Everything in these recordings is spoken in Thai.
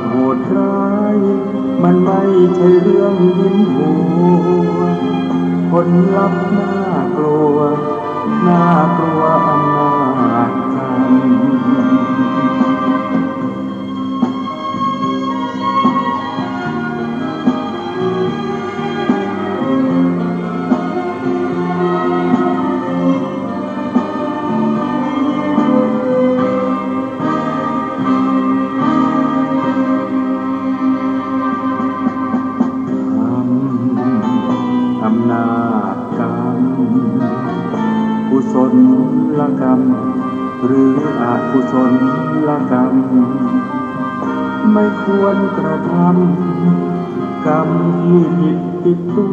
โหดร้ายมันไม่ใช่เรื่องยิ้มหัวผลลัพธ์น่ากลัวน่ากลัวอำนาจกรรมอำนาจกรรมกุศลกรรมหรืออกุศลกรรมไม่ควรกระทำกรรมที่ผิดติดตัว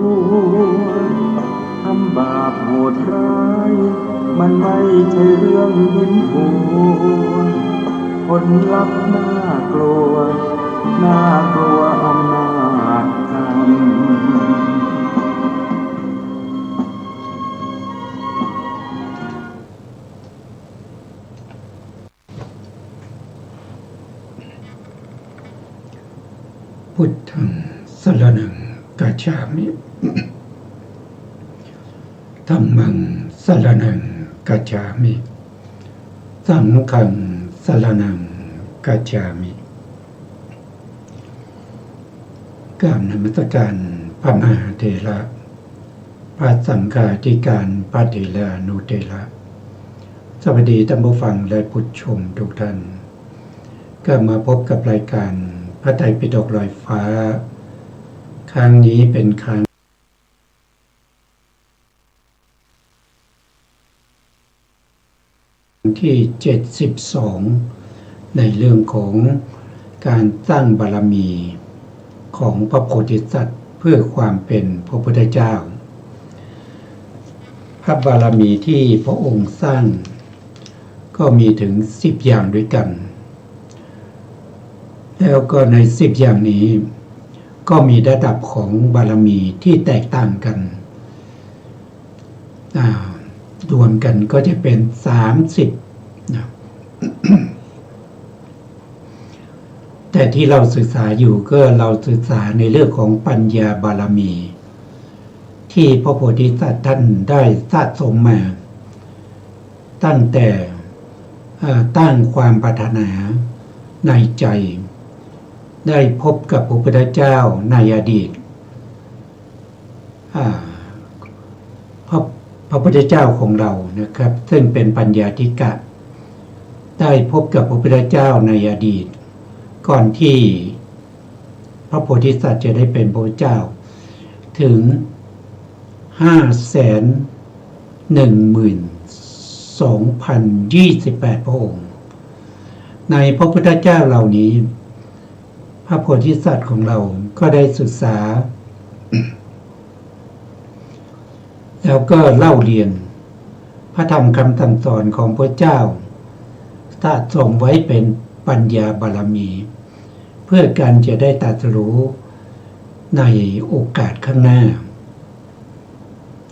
ทำบาปโหดร้ายมันไม่ใช่เรื่องยิ้มหัวผลลัพธ์น่ากลัวน่ากลัวอำนาจกรรมพุทธังสรณังกัจฉามิธัมมังสรณังกัจฉามิสังฆังสรณังกัจฉามิกราบนมัสการพระมหาเถระพระสังฆาธิการพระเถรานุเถระสวัสดีท่านผู้ฟังและผู้ชมทุกท่านก็มาพบกับรายการพระไตรปิฎกลอยฟ้าครั้งนี้เป็นครั้งที่72ในเรื่องของการสร้างบารมีของพระโพธิสัตว์เพื่อความเป็นพระพุทธเจ้าพระบารมีที่พระองค์สร้างก็มีถึง10อย่างด้วยกันแล้วก็ใน10อย่างนี้ก็มีระดับของบารมีที่แตกต่างกันรวมกันก็จะเป็น30นะ แต่ที่เราศึกษาอยู่ก็เราศึกษาในเรื่องของปัญญาบารมีที่พระโพธิสัตว์ท่านได้สะสมมาตั้งแต่ตั้งความปรารถนาในใจได้พบกับพระพุทธเจ้าในอดีตพระพุทธเจ้าของเรานะครับซึ่งเป็นปัญญาธิกะได้พบกับพระพุทธเจ้าในอดีตก่อนที่พระโพธิสัตว์จะได้เป็นพระพุทธเจ้าถึง 512,028 พระองค์ในพระพุทธเจ้าเหล่านี้พระโพธิสัตว์ของเราก็ได้ศึกษา แล้วก็เล่าเรียนพระธรรมคำสั่งสอนของพระเจ้าสะสมไว้เป็นปัญญาบารมีเพื่อการจะได้ตรัสรู้ในโอกาสข้างหน้า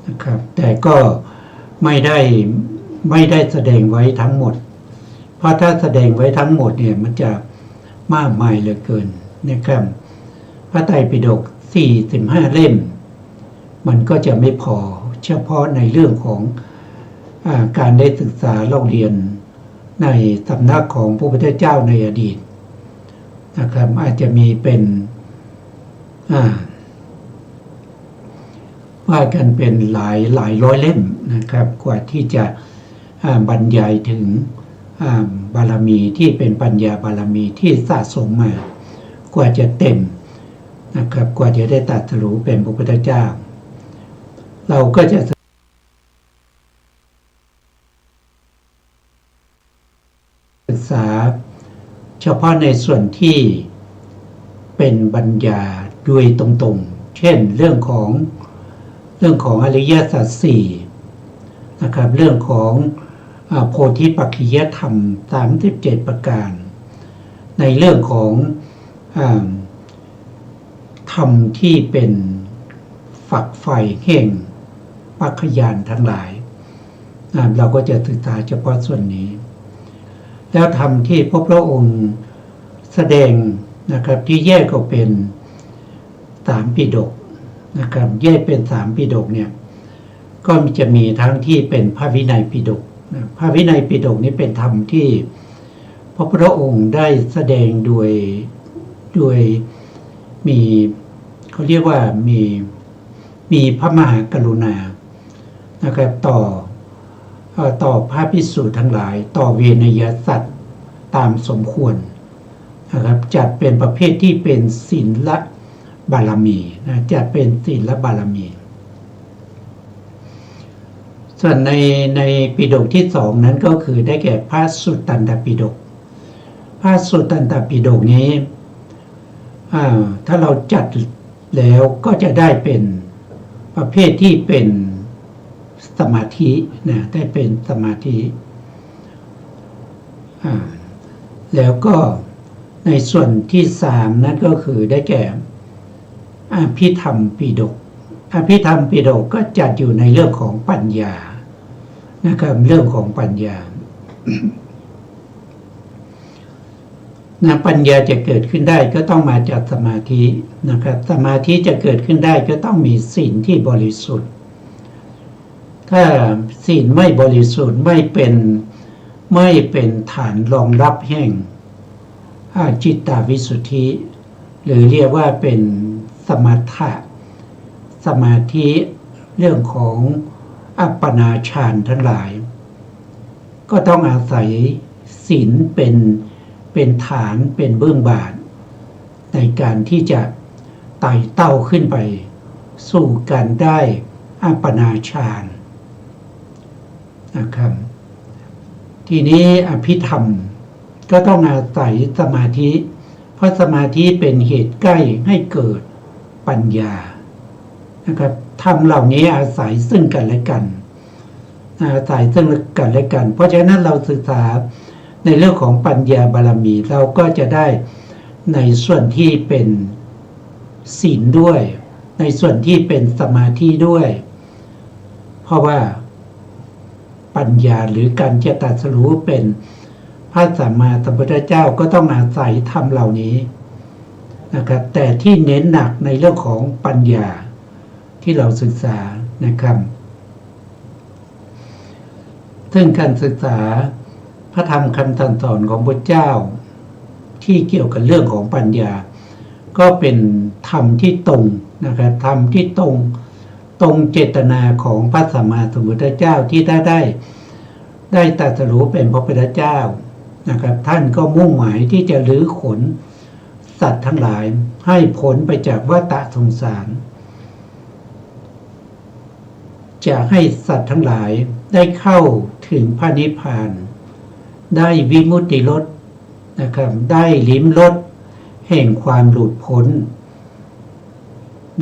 นะครับแต่ก็ไม่ได้แสดงไว้ทั้งหมดเพราะถ้าแสดงไว้ทั้งหมดเนี่ยมันจะมากมายเหลือเกินนะครับพระไตรปิฎก45เล่มมันก็จะไม่พอเฉพาะในเรื่องของการได้ศึกษาเล่าเรียนในสำนักของพระพุทธเจ้าในอดีตนะครับอาจจะมีเป็นว่ากันเป็นหลายร้อยเล่มนะครับกว่าที่จะบรรยายถึงบารมีที่เป็นปัญญาบารมีที่สะสมมากว่าจะเต็มนะครับกว่าจะได้ตรัสรู้เป็นพระพุทธเจ้าเราก็จะศึกษาเฉพาะในส่วนที่เป็นปัญญาด้วยตรงๆเช่นเรื่องของอริยสัจสี่นะครับเรื่องของโพธิปักขิยธรรม37ประการในเรื่องของธรรมที่เป็นฝักใฝ่แห่งปัจจยานทั้งหลายเราก็จะศึกษาเฉพาะส่วนนี้แล้วธรรมที่พระองค์แสดง นะครับที่แยกออกเป็นสามปิฎกนะครับแยกเป็นสามปิฎกเนี่ยก็จะมีทั้งที่เป็นพระวินัยปิฎกพระวินัยปิฎกนี้เป็นธรรมที่พระพุทธองค์ได้แสดงด้วยมีเขาเรียกว่ามีพระมหากรุณานะครับต่อพระภิกษุทั้งหลายต่อเวนยสัตว์ตามสมควรนะครับจัดเป็นประเภทที่เป็นศีลบารมีนะจัดเป็นศีลบารมีส่วนในปิฎกที่สองนั้นก็คือได้แก่พระสุตตันตปิฎกพระสุตตันตปิฎกนี้ถ้าเราจัดแล้วก็จะได้เป็นประเภทที่เป็นสมาธินะได้เป็นสมาธิแล้วก็ในส่วนที่สามนั้นก็คือได้แก่อภิธรรมปิฎกอภิธรรมปิฎกก็จัดอยู่ในเรื่องของปัญญานะครับเรื่องของปัญญานะปัญญาจะเกิดขึ้นได้ก็ต้องมาจากสมาธินะครับสมาธิจะเกิดขึ้นได้ก็ต้องมีศีลที่บริสุทธิ์ถ้าศีลไม่บริสุทธิ์ไม่เป็นฐานรองรับแห่งจิตตวิสุทธิหรือเรียกว่าเป็นสมถะสมาธิเรื่องของอัปปนาฌานทั้งหลายก็ต้องอาศัยศีลเป็นฐานเป็นเบื้องบาทในการที่จะไต่เต้าขึ้นไปสู่การได้อัปปนาฌานนะครับทีนี้อภิธรรมก็ต้องอาศัยสมาธิเพราะสมาธิเป็นเหตุใกล้ให้เกิดปัญญานะครับธรรมเหล่านี้อาศัยซึ่งกันและกันอาศัยซึ่งกันและกันเพราะฉะนั้นเราศึกษาในเรื่องของปัญญาบารมีเราก็จะได้ในส่วนที่เป็นศีลด้วยในส่วนที่เป็นสมาธิด้วยเพราะว่าปัญญาหรือการจะตรัสรู้เป็นพระสัมมาสัมพุทธเจ้าก็ต้องอาศัยธรรมเหล่านี้นะครับแต่ที่เน้นหนักในเรื่องของปัญญาที่เราศึกษานะครับซึ่งการศึกษาพระธรรมคำสั่งสอนของพระเจ้าที่เกี่ยวกับเรื่องของปัญญาก็เป็นธรรมที่ตรงนะครับธรรมที่ตรงเจตนาของพระสัมมาสัมพุทธเจ้าที่ได้ตรัสรู้เป็นพระพุทธเจ้านะครับท่านก็มุ่งหมายที่จะรื้อขนสัตว์ทั้งหลายให้พ้นไปจากวัฏสงสารจะให้สัตว์ทั้งหลายได้เข้าถึงพระนิพพานได้วิมุตติรสนะครับได้ลิ้มรสแห่งความหลุดพ้น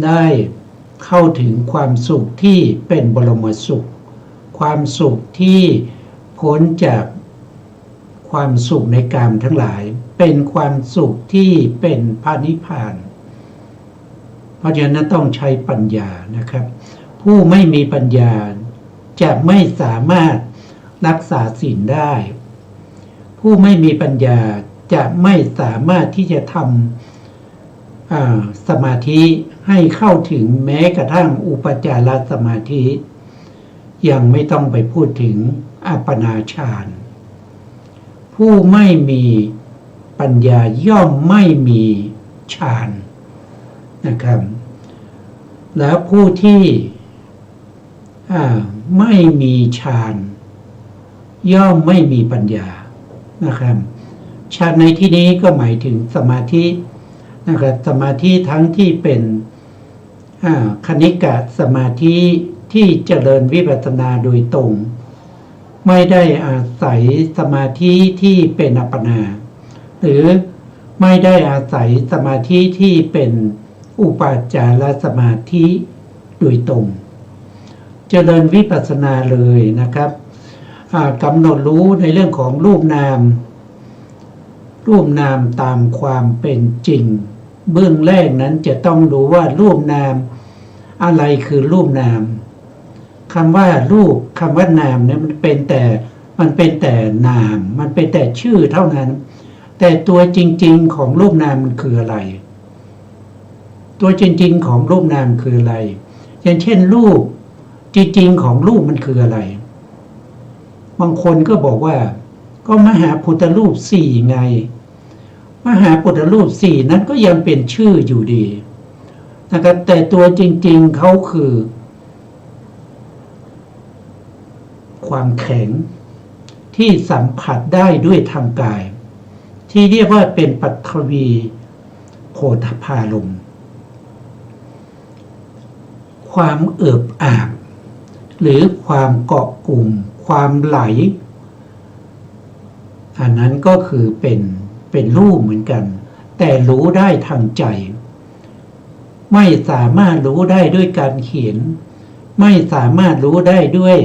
ได้เข้าถึงความสุขที่เป็นบรมสุขความสุขที่พ้นจากความสุขในกามทั้งหลายเป็นความสุขที่เป็นพระนิพพานเพราะฉะนั้นต้องใช้ปัญญานะครับผู้ไม่มีปัญญาจะไม่สามารถรักษาศีลได้ผู้ไม่มีปัญญาจะไม่สามารถที่จะทำสมาธิให้เข้าถึงแม้กระทั่งอุปจารสมาธิยังไม่ต้องไปพูดถึงอัปปนาฌานผู้ไม่มีปัญญาย่อมไม่มีฌานนะครับแล้วผู้ที่ไม่มีฌานย่อมไม่มีปัญญานะครับฌานในที่นี้ก็หมายถึงสมาธินะครับสมาธิทั้งที่เป็นคณิกะสมาธิที่เจริญวิปัสสนาโดยตรงไม่ได้อาศัยสมาธิที่เป็นอัปปนาหรือไม่ได้อาศัยสมาธิที่เป็นอุปาจารสมาธิโดยตรงเจริญวิปัสสนาเลยนะครับกำหนดรู้ในเรื่องของรูปนามตามความเป็นจริงเบื้องแรกนั้นจะต้องดูว่ารูปนามอะไรคือรูปนามคำว่ารูปคำว่านามเนี่ยมันเป็นแต่นามมันเป็นแต่ชื่อเท่านั้น แต่ตัวจริงๆของรูปนามมันคืออะไรตัวจริงๆของรูปนามคืออะไรอย่างเช่นรูปจริงๆของรูปมันคืออะไรบางคนก็บอกว่าก็มหาพุทธรูปสี่ไงมหาพุทธรูปสี่นั้นก็ยังเป็นชื่ออยู่ดีนะครับแต่ตัวจริงๆเขาคือความแข็งที่สัมผัสได้ด้วยทางกายที่เรียกว่าเป็นปัทวีโพธพารมณ์ความเอิบอาบหรือความเกาะกลุ่มความไหลอันนั้นก็คือเป็นรูปเหมือนกันแต่รู้ได้ทางใจไม่สามารถรู้ได้ด้วยการเขียนไม่สามารถรู้ได้ด้วย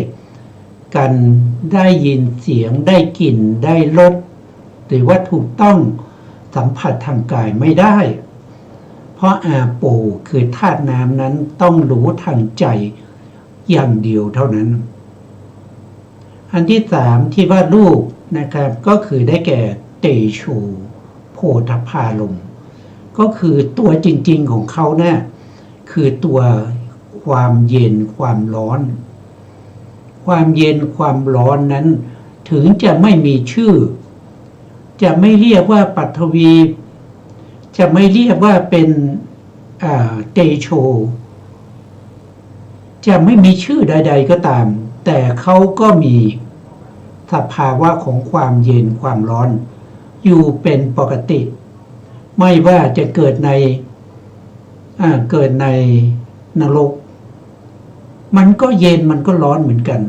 การได้ยินเสียงได้กลิ่นได้รสหรือว่าถูกต้องสัมผัสทางกายไม่ได้เพราะอาโปคือธาตุน้ำนั้นต้องรู้ทางใจอย่างเดียวเท่านั้นอันที่สามที่ว่ารูปนะครับก็คือได้แก่เตโชโพธพารมณ์ก็คือตัวจริงๆของเขาเนี่ยคือตัวความเย็นความร้อนความเย็นความร้อนนั้นถึงจะไม่มีชื่อจะไม่เรียกว่าปัทวีจะไม่เรียกว่าเป็นเตโชจะไม่มีชื่อใดๆก็ตามแต่เขาก็มีสภาวะของความเย็นความร้อนอยู่เป็นปกติไม่ว่าจะเกิดในนรกมันก็เย็นมันก็ร้อนเหมือนกัน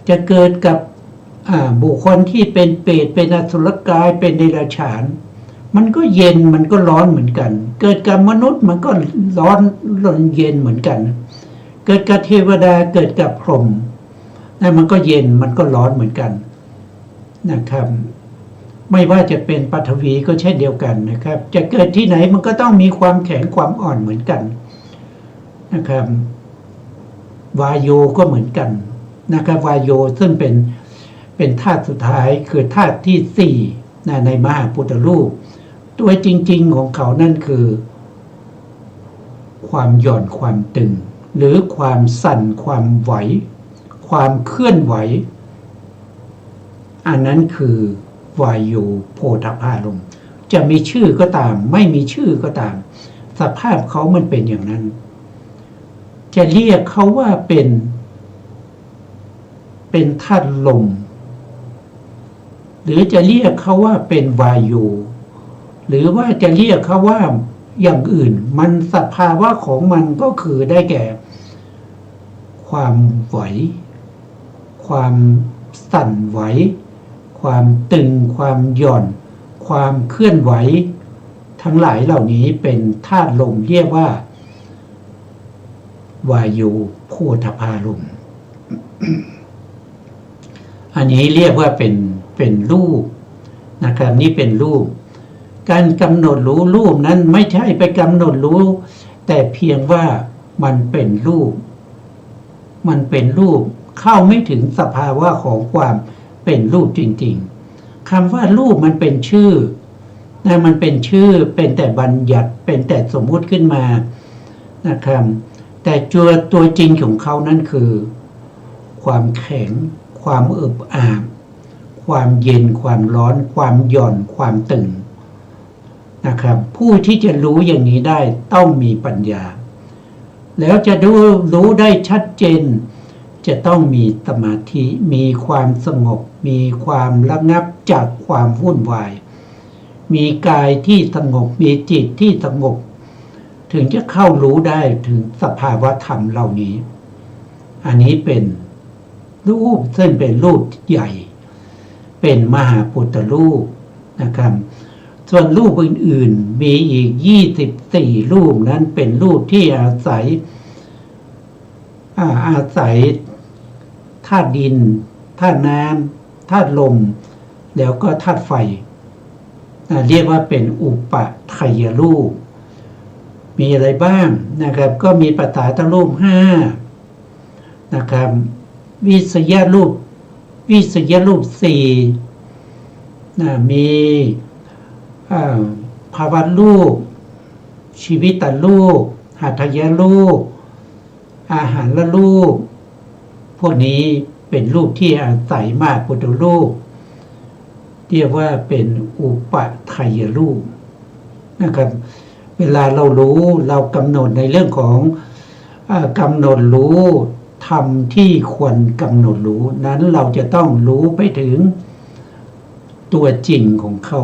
จะเกิดกับบุคคลที่เป็นเปรตเป็นอสุรกายเป็นเดรัจฉานมันก็เย็นมันก็ร้อนเหมือนกันเกิดกับมนุษย์มันก็ร้อนเย็นเหมือนกันเกิดกับเทวดาเกิดกับพรหมนั่นมันก็เย็นมันก็ร้อนเหมือนกันนะครับไม่ว่าจะเป็นปฐวีก็เช่นเดียวกันนะครับจะเกิดที่ไหนมันก็ต้องมีความแข็งความอ่อนเหมือนกันนะครับวายโยก็เหมือนกันนะครับวายโยซึ่งเป็นธาตุสุดท้ายคือธาตุที่สี่ในมหาพุทธรูปตัวจริงๆของเขานั่นคือความหย่อนความตึงหรือความสั่นความไหวความเคลื่อนไหวอันนั้นคือวายโยโพธพารมณ์จะมีชื่อก็ตามไม่มีชื่อก็ตามสภาพเขามันเป็นอย่างนั้นจะเรียกเขาว่าเป็นธาตุลมหรือจะเรียกเขาว่าเป็นวายุหรือว่าจะเรียกเขาว่าอย่างอื่นมันสภาวะของมันก็คือได้แก่ความไหวความสั่นไหวความตึงความหย่อนความเคลื่อนไหวทั้งหลายเหล่านี้เป็นธาตุลมเรียกว่าวายุโพธพารมณ์ อันนี้เรียกว่าเป็นรูปนะครับนี่เป็นรูปการกำหนดรู้รูปนั้นไม่ใช่ไปกำหนดรู้แต่เพียงว่ามันเป็นรูปมันเป็นรูปเข้าไม่ถึงสภาวะของความเป็นรูปจริงๆคำว่ารูปมันเป็นชื่อนะมันเป็นชื่อเป็นแต่บัญญัติเป็นแต่สมมุติขึ้นมานะครับแต่ตัวจริงของเขานั้นคือความแข็งความอึบอาบความเย็นความร้อนความหย่อนความตึงนะครับผู้ที่จะรู้อย่างนี้ได้ต้องมีปัญญาแล้วจะรู้ได้ชัดเจนจะต้องมีสมาธิมีความสงบมีความระงับจากความวุ่นวายมีกายที่สงบมีจิตที่สงบถึงจะเข้ารู้ได้ถึงสภาวะธรรมเหล่านี้อันนี้เป็นรูปซึ่งเป็นรูปใหญ่เป็นมหาพุทธรูปนะครับส่วนรูปอื่นๆมีอีก24รูปนั้นเป็นรูปที่อาศัยธาตุดินธาตุน้ำธาตุลมแล้วก็ธาตุไฟเรียกว่าเป็นอุปไทยรูปมีอะไรบ้างนะครับก็มีปัฏฐานรูปนะครับวิสยรูป4 มีภาวะรูปชีวิตรูปหัตถยรูปอาหารรูปพวกนี้เป็นรูปที่อาศัยมากพุทธรูปเรียกว่าเป็นอุปทัยรูปนะครับเวลาเรารู้เรากำหนดในเรื่องของกำหนดรู้ธรรมที่ควรกำหนดรู้นั้นเราจะต้องรู้ไปถึงตัวจริงของเขา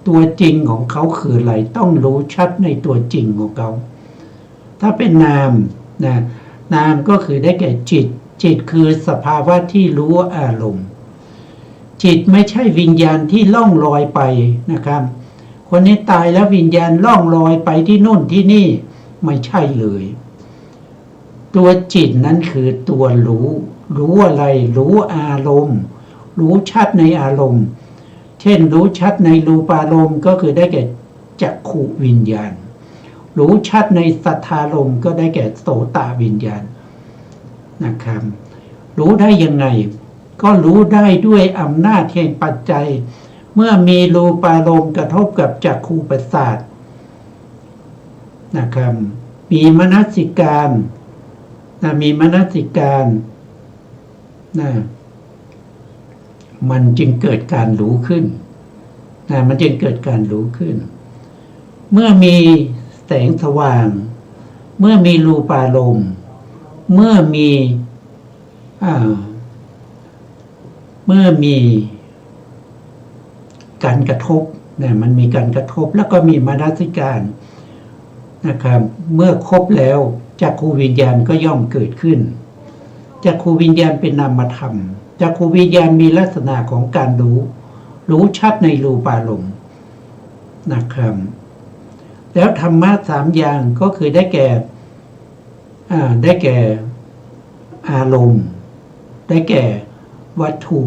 ตัวจริงของเขาคืออะไรต้องรู้ชัดในตัวจริงของเขาถ้าเป็นนามนามก็คือได้แก่จิตคือสภาวะที่รู้อารมณ์จิตไม่ใช่วิญญาณที่ล่องลอยไปนะครับคนนี้ตายแล้ววิญญาณล่องลอยไปที่โน่นที่นี่ไม่ใช่เลยตัวจิตนั้นคือตัวรู้อะไรรู้อารมณ์รู้ชัดในอารมณ์เช่นรู้ชัดในรูปารมณ์ก็คือได้แก่จักขุวิญญาณรู้ชัดในสัทธารมณ์ก็ได้แก่โสตวิญญาณนะครับรู้ได้ยังไงก็รู้ได้ด้วยอำนาจแห่งปัจจัยเมื่อมีรูปารมณ์กระทบกับจักขุประสาทนะครับมีมนสิการมีมนสิการมันจึงเกิดการรู้ขึ้นมันจึงเกิดการรู้ขึ้นเมื่อมีแสงสว่างเมื่อมีรูปารมณ์เมื่อมีการกระทบมันมีการกระทบแล้วก็มีมนสิการนะครับเมื่อครบแล้วจักขุวิญญาณก็ย่อมเกิดขึ้นจักขุวิญญาณเป็นนามธรรมจักขุวิญญาณมีลักษณะของการรู้ชัดในรูปารมณ์นะครับแล้วธรรมะสามอย่างก็คือได้แก่อารมณ์ได้แก่วัตถุ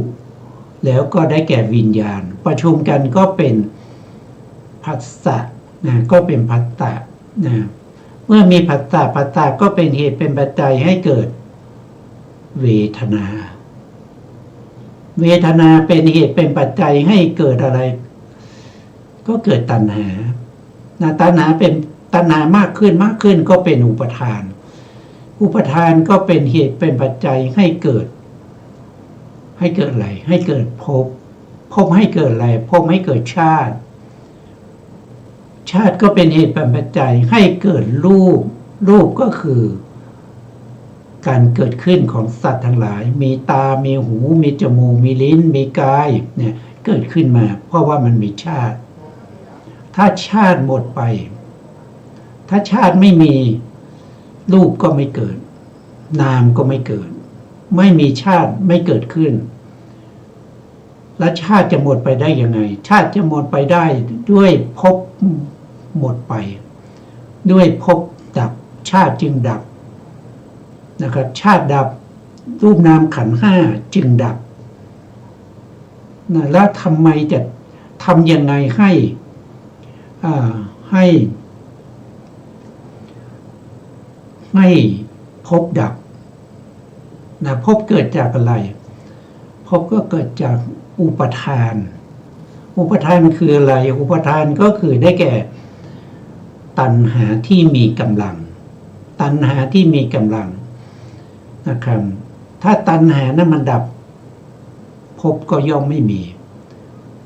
แล้วก็ได้แก่วิญญาณประชุมกันก็เป็นผัสสะก็เป็นผัสสะเมื่อมีผัสสะก็เป็นเหตุเป็นปัจจัยให้เกิดเวทนาเป็นเหตุเป็นปัจจัยให้เกิดอะไรก็เกิดตัณหาตัณหาเป็นตัณหามากขึ้นก็เป็นอุปทานก็เป็นเหตุเป็นปัจจัยให้เกิดอะไรให้เกิดภพให้เกิดอะไรภพให้เกิดชาติก็เป็นเหตุเป็นปัจจัยให้เกิดรูปก็คือการเกิดขึ้นของสัตว์ทั้งหลายมีตามีหูมีจมูกมีลิ้นมีกายเนี่ยเกิดขึ้นมาเพราะว่ามันมีชาติถ้าชาติหมดไปถ้าชาติไม่มีรูปก็ไม่เกิดนามก็ไม่เกิดไม่มีชาติไม่เกิดขึ้นและชาติจะหมดไปได้ยังไงชาติจะหมดไปได้ด้วยภพหมดไปด้วยภพดับชาติจึงดับนะครับชาติดับรูปนามขันธ์ห้าจึงดับแล้วทำไมจะทำยังไงให้ภพดับภพเกิดจากอะไรภพก็เกิดจากอุปทานคืออะไรอุปทานก็คือได้แก่ตัณหาที่มีกำลังนะครับถ้าตัณหานั้นมันดับภพก็ย่อมไม่มี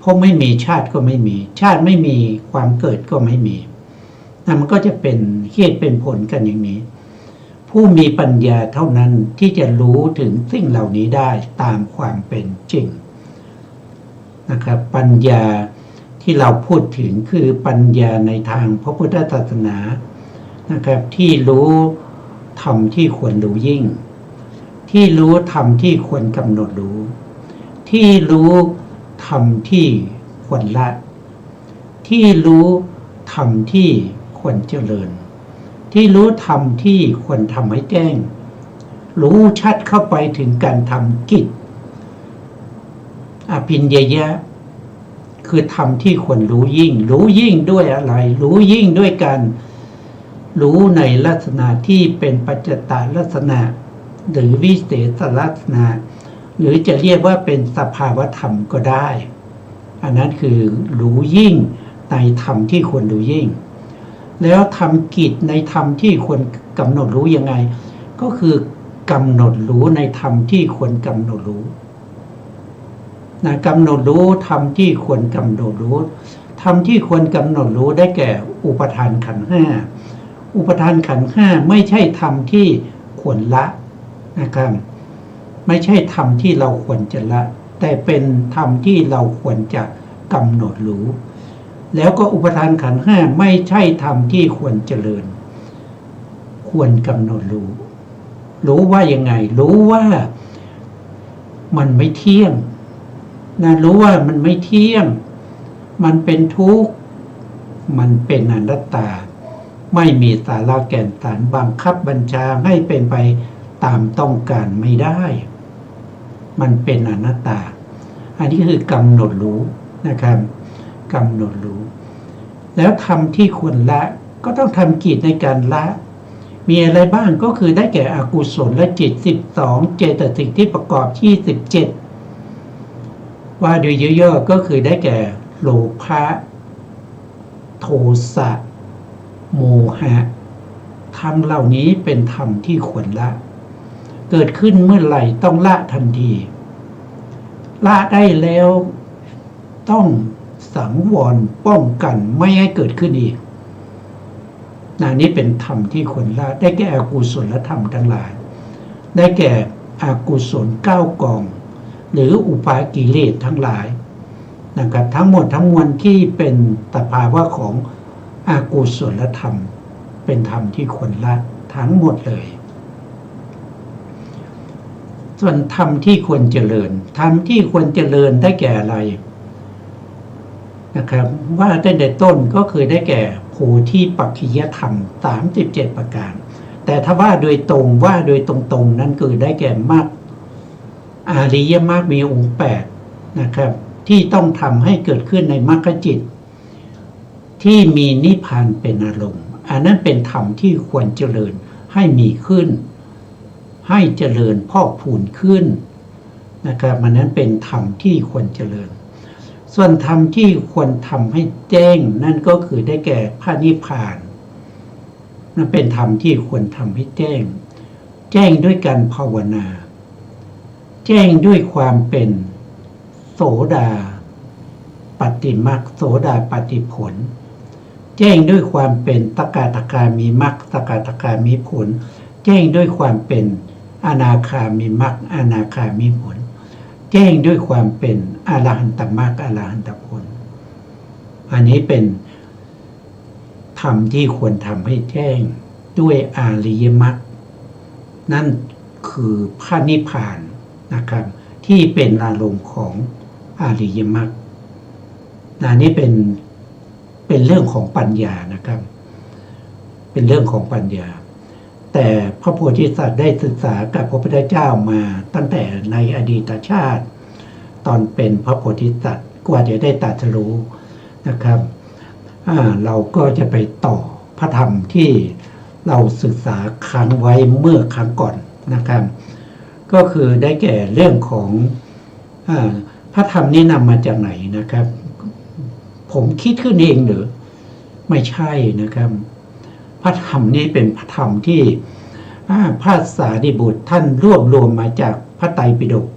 ภพไม่มีชาติก็ไม่มีชาติไม่มีความเกิดก็ไม่มีมันก็จะเป็นเหตุเป็นผลกันอย่างนี้ผู้มีปัญญาเท่านั้นที่จะรู้ถึงสิ่งเหล่านี้ได้ตามความเป็นจริงนะครับปัญญาที่เราพูดถึงคือปัญญาในทางพระพุทธศาสนานะครับที่รู้ธรรมที่ควรรู้ยิ่งที่รู้ธรรมที่ควรกำหนดรู้ที่รู้ธรรมที่ควรละที่รู้ธรรมที่ควรเจริญที่รู้ธรรมที่ควรทำให้แจ้งรู้ชัดเข้าไปถึงการทำกิจอภิญญยะคือธรรมที่ควรรู้ยิ่งด้วยอะไรรู้ยิ่งด้วยการรู้ในลักษณะที่เป็นปัจจตลักษณะหรือวิเศษลักษณะหรือจะเรียกว่าเป็นสภาวธรรมก็ได้ อันนั้นคือรู้ยิ่งในธรรมที่ควรรู้ยิ่งแล้วทำกิจในธรรมที่ควรกำหนดรู้ยังไงก็คือกำหนดรู้ในธรรมที่ควรกำหนดรู้นะกำหนดรู้ธรรมที่ควรกำหนดรู้ธรรมที่ควรกำหนดรู้ได้แก่อุปทานขันธ์ห้าอุปทานขันธ์ห้าไม่ใช่ธรรมที่ควรละนะครับไม่ใช่ธรรมที่เราควรจะละแต่เป็นธรรมที่เราควรจะกำหนดรู้แล้วก็อุปทานขันธ์ห้าไม่ใช่ธรรมที่ควรเจริญควรกำหนดรู้ว่ายังไงรู้ว่ามันไม่เที่ยงนะรู้ว่ามันไม่เที่ยงมันเป็นทุกข์มันเป็นอนัตตาไม่มีสาระแก่นสารบังคับบัญชาให้เป็นไปตามต้องการไม่ได้มันเป็นอนัตตาอันนี้คือกำหนดรู้นะครับกำหนดรู้แล้วทำที่ควรละก็ต้องทำกิจในการละมีอะไรบ้างก็คือได้แก่อกุศลและจิต12เจตสิกที่ประกอบที่17ว่าโดยย่อๆก็คือได้แก่โลภะโทสะโมหะธรรมเหล่านี้เป็นธรรมที่ควรละเกิดขึ้นเมื่อไหร่ต้องละทันทีละได้แล้วต้องสังวรป้องกันไม่ให้เกิดขึ้นอีกนี่เป็นธรรมที่ควรละได้แก่อกุศลธรรมทั้งหลายได้แก่อกุศล9กองหรืออุปากิเลสทั้งหลายนะครับทั้งหมดทั้งมวลที่เป็นสภาวะของอกุศลธรรมเป็นธรรมที่ควรละทั้งหมดเลยส่วนธรรมที่ควรเจริญธรรมที่ควรเจริญได้แก่อะไรนะครับว่าตั้งแต่ต้นก็คือได้แก่โพธิปักขิยธรรม37ประการแต่ถ้าว่าโดยตรงว่าโดยตรงๆนั้นคือได้แก่มรรคอริยมรรคมีองค์8นะครับที่ต้องทำให้เกิดขึ้นในมรรคจิตที่มีนิพพานเป็นอารมณ์อันนั้นเป็นธรรมที่ควรเจริญให้มีขึ้นให้เจริญพอกพูนขึ้นนะครับอันนั้นเป็นธรรมที่ควรเจริญส่วนธรรมที่ควรทำให้แจ้งนั่นก็คือได้แก่พระนิพพานนั่นเป็นธรรมที่ควรทำให้แจ้งแจ้งด้วยการภาวนาแจ้งด้วยความเป็นโสดาปัตติมรรคโสดาปัตติผลแจ้งด้วยความเป็นตกาตคามีมรรคตกาตคามีผลแจ้งด้วยความเป็นอนาคามีมรรคอนาคามีผลแจ้งด้วยความเป็นอรหันตมรรคอรหันตผลอันนี้เป็นธรรมที่ควรทำให้แจ้งด้วยอริยมรรคนั่นคือพระนิพพานนะครับที่เป็นอารมณ์ของอริยมรรคนี่เป็นเรื่องของปัญญานะครับเป็นเรื่องของปัญญาแต่พระโพธิสัตว์ได้ศึกษากับพระพุทธเจ้ามาตั้งแต่ในอดีตชาติตอนเป็นพระโพธิสัตว์กว่าจะได้ตรัสรู้นะครับเราก็จะไปต่อพระธรรมที่เราศึกษาค้างไว้เมื่อครั้งก่อนนะครับก็คือได้แก่เรื่องของพระธรรมนี้นำมาจากไหนนะครับผมคิดขึ้นเองหรือไม่ใช่นะครับพระธรรมนี้เป็นพระธรรมที่พระสารีบุตรท่านรวบรวมมาจากพระไตรปิฎก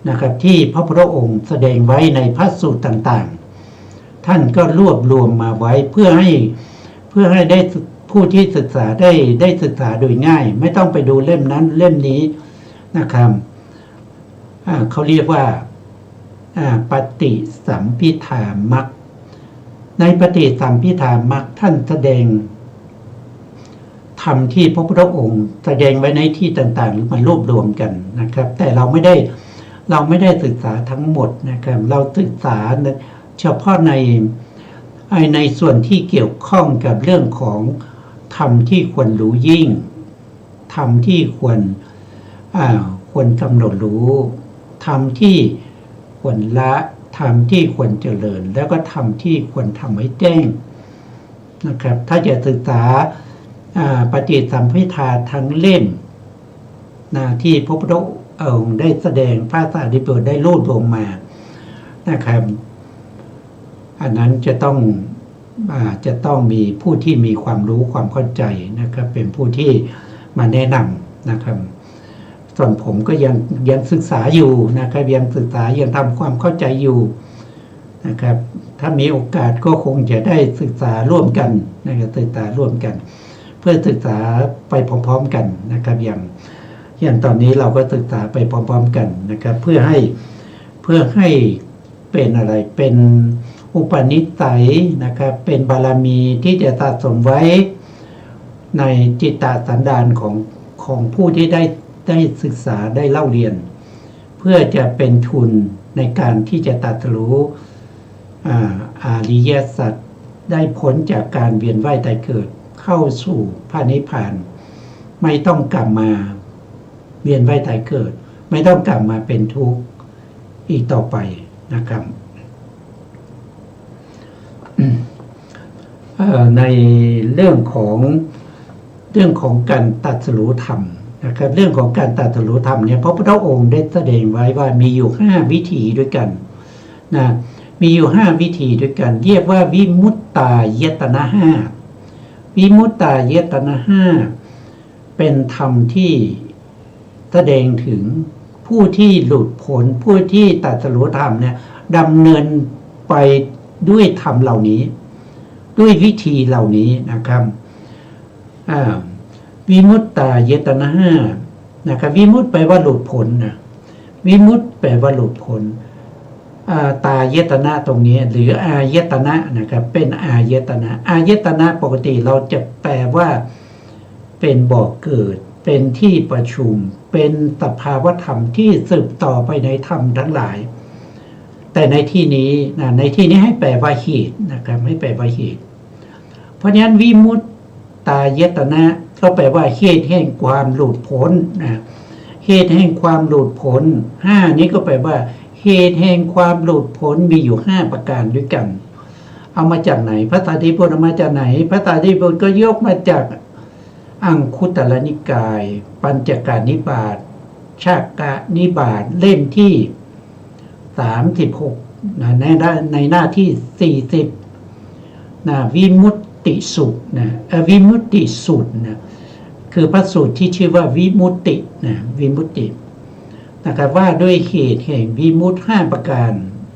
นะครับที่พระพุทธองค์แสดงไว้ในพระสูตรต่างๆท่านก็รวบรวมมาไว้เพื่อให้ได้ผู้ที่ศึกษาได้ศึกษาโดยง่ายไม่ต้องไปดูเล่มนั้นเล่มนี้นะครับเขาเรียกว่าปฏิสัมภิธามรรคในปฏิสัมภิธามรรคท่านแสดงธรรมที่พระพุทธองค์แสดงไว้ในที่ต่างๆหรือมารวบรวมกันนะครับแต่เราไม่ได้ศึกษาทั้งหมดนะครับเราศึกษาเฉพาะในส่วนที่เกี่ยวข้องกับเรื่องของธรรมที่ควรรู้ยิ่งธรรมที่ควรกำหนดรู้ธรรมที่ควรละธรรมที่ควรเจริญแล้วก็ธรรมที่ควรทำให้แจ้งนะครับถ้าจะศึกษาปฏิสัมภิทาทั้งเล่มที่พระพุทธองค์ได้แสดงพระสารีบุตรได้รวบรวมมานะครับ อันนั้นจะต้องมีผู้ที่มีความรู้ความเข้าใจนะครับเป็นผู้ที่มาแนะนำนะครับส่วนผมก็ยังศึกษาอยู่นะครับยังศึกษายังทำความเข้าใจอยู่นะครับถ้ามีโอกาสก็คงจะได้ศึกษาร่วมกันนะครับศึกษาร่วมกันเพื่อศึกษาไปพร้อมๆกันนะครับอย่างตอนนี้เราก็ศึกษาไปพร้อมๆกันนะครับเพื่อให้เป็นอะไรเป็นอุปนิสัยนะครับเป็นบารมีที่จะสะสมไว้ในจิตตสันดานของผู้ที่ได้ศึกษาได้เล่าเรียนเพื่อจะเป็นทุนในการที่จะตรัสรู้อริยสัจได้พ้นจากการเวียนว่ายตายเกิดเข้าสู่พระนิพพานไม่ต้องกลับมาเวียนว่ายตายเกิดไม่ต้องกลับมาเป็นทุกข์อีกต่อไปนะครับในเรื่องของการตรัสรู้ธรรมนะครับเรื่องของการตรัสรู้ธรรมเนี่ยพระพุทธองค์ได้แสดงไว้ว่ามีอยู่5วิธีด้วยกันนะมีอยู่5วิธีด้วยกันเรียกว่าวิมุตตายตนะ5วิมุตตายตนะ5เป็นธรรมที่แสดงถึงผู้ที่หลุดพ้นผู้ที่ตรัสรู้ธรรมเนี่ยดำเนินไปด้วยธรรมเหล่านี้ด้วยวิธีเหล่านี้นะครับวิมุตตายตนะนะครับวิมุตต์แปลว่าหลุดพ้นนะวิมุตต์แปลว่าหลุดพ้นตายตนะตรงนี้หรืออายตนะนะครับเป็นอายตนะปกติเราจะแปลว่าเป็นบ่อเกิดเป็นที่ประชุมเป็นสภาวธรรมที่สืบต่อไปในธรรมทั้งหลายแต่ในที่นี้ให้แปลว่าเหตุนะครับให้แปลว่าเหตุเพราะฉะนั้นวิมุตตายตนะก็แปลว่าเหตุแห่งความหลุดพ้นนะเหตุแห่งความหลุดพ้น5นี้ก็แปลว่าเหตุแห่งความหลุดพ้นมีอยู่5ประการด้วยกันเอามาจากไหนพระสารีบุตรเอามาจากไหนพระสารีบุตรก็ยกมาจากอังคุตรนิกายปัญจการนิบาตชากนิบาตเล่มที่36ในหน้าที่40วิมุตติสุขวิมุตติสูตรคือพระสูตรที่ชื่อว่าวิมุตติวิมุตตินะครับว่าด้วยเหตุแห่งวิมุตติ5ประการ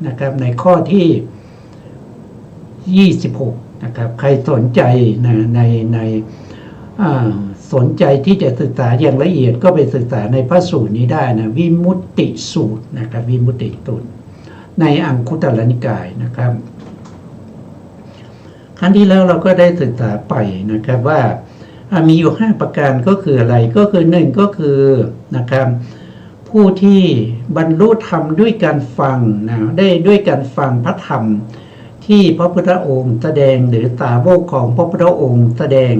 นะครับในข้อที่26นะครับใครสนใจในสนใจที่จะศึกษาอย่างละเอียดก็ไปศึกษาในพระสูตรนี้ได้นะวิมุตติสูตรนะครับวิมุตติสูตรในอังคุตรนิกายนะครับครั้งที่แล้วเราก็ได้ศึกษาไปนะครับว่ามีอยู่5ประการก็คืออะไรก็คือ1ก็คือนะครับผู้ที่บรรลุธรรมด้วยการฟังได้ด้วยการฟังพระธรรมที่พระพุทธองค์แสดงหรือสาวกของพระพุทธองค์แสดง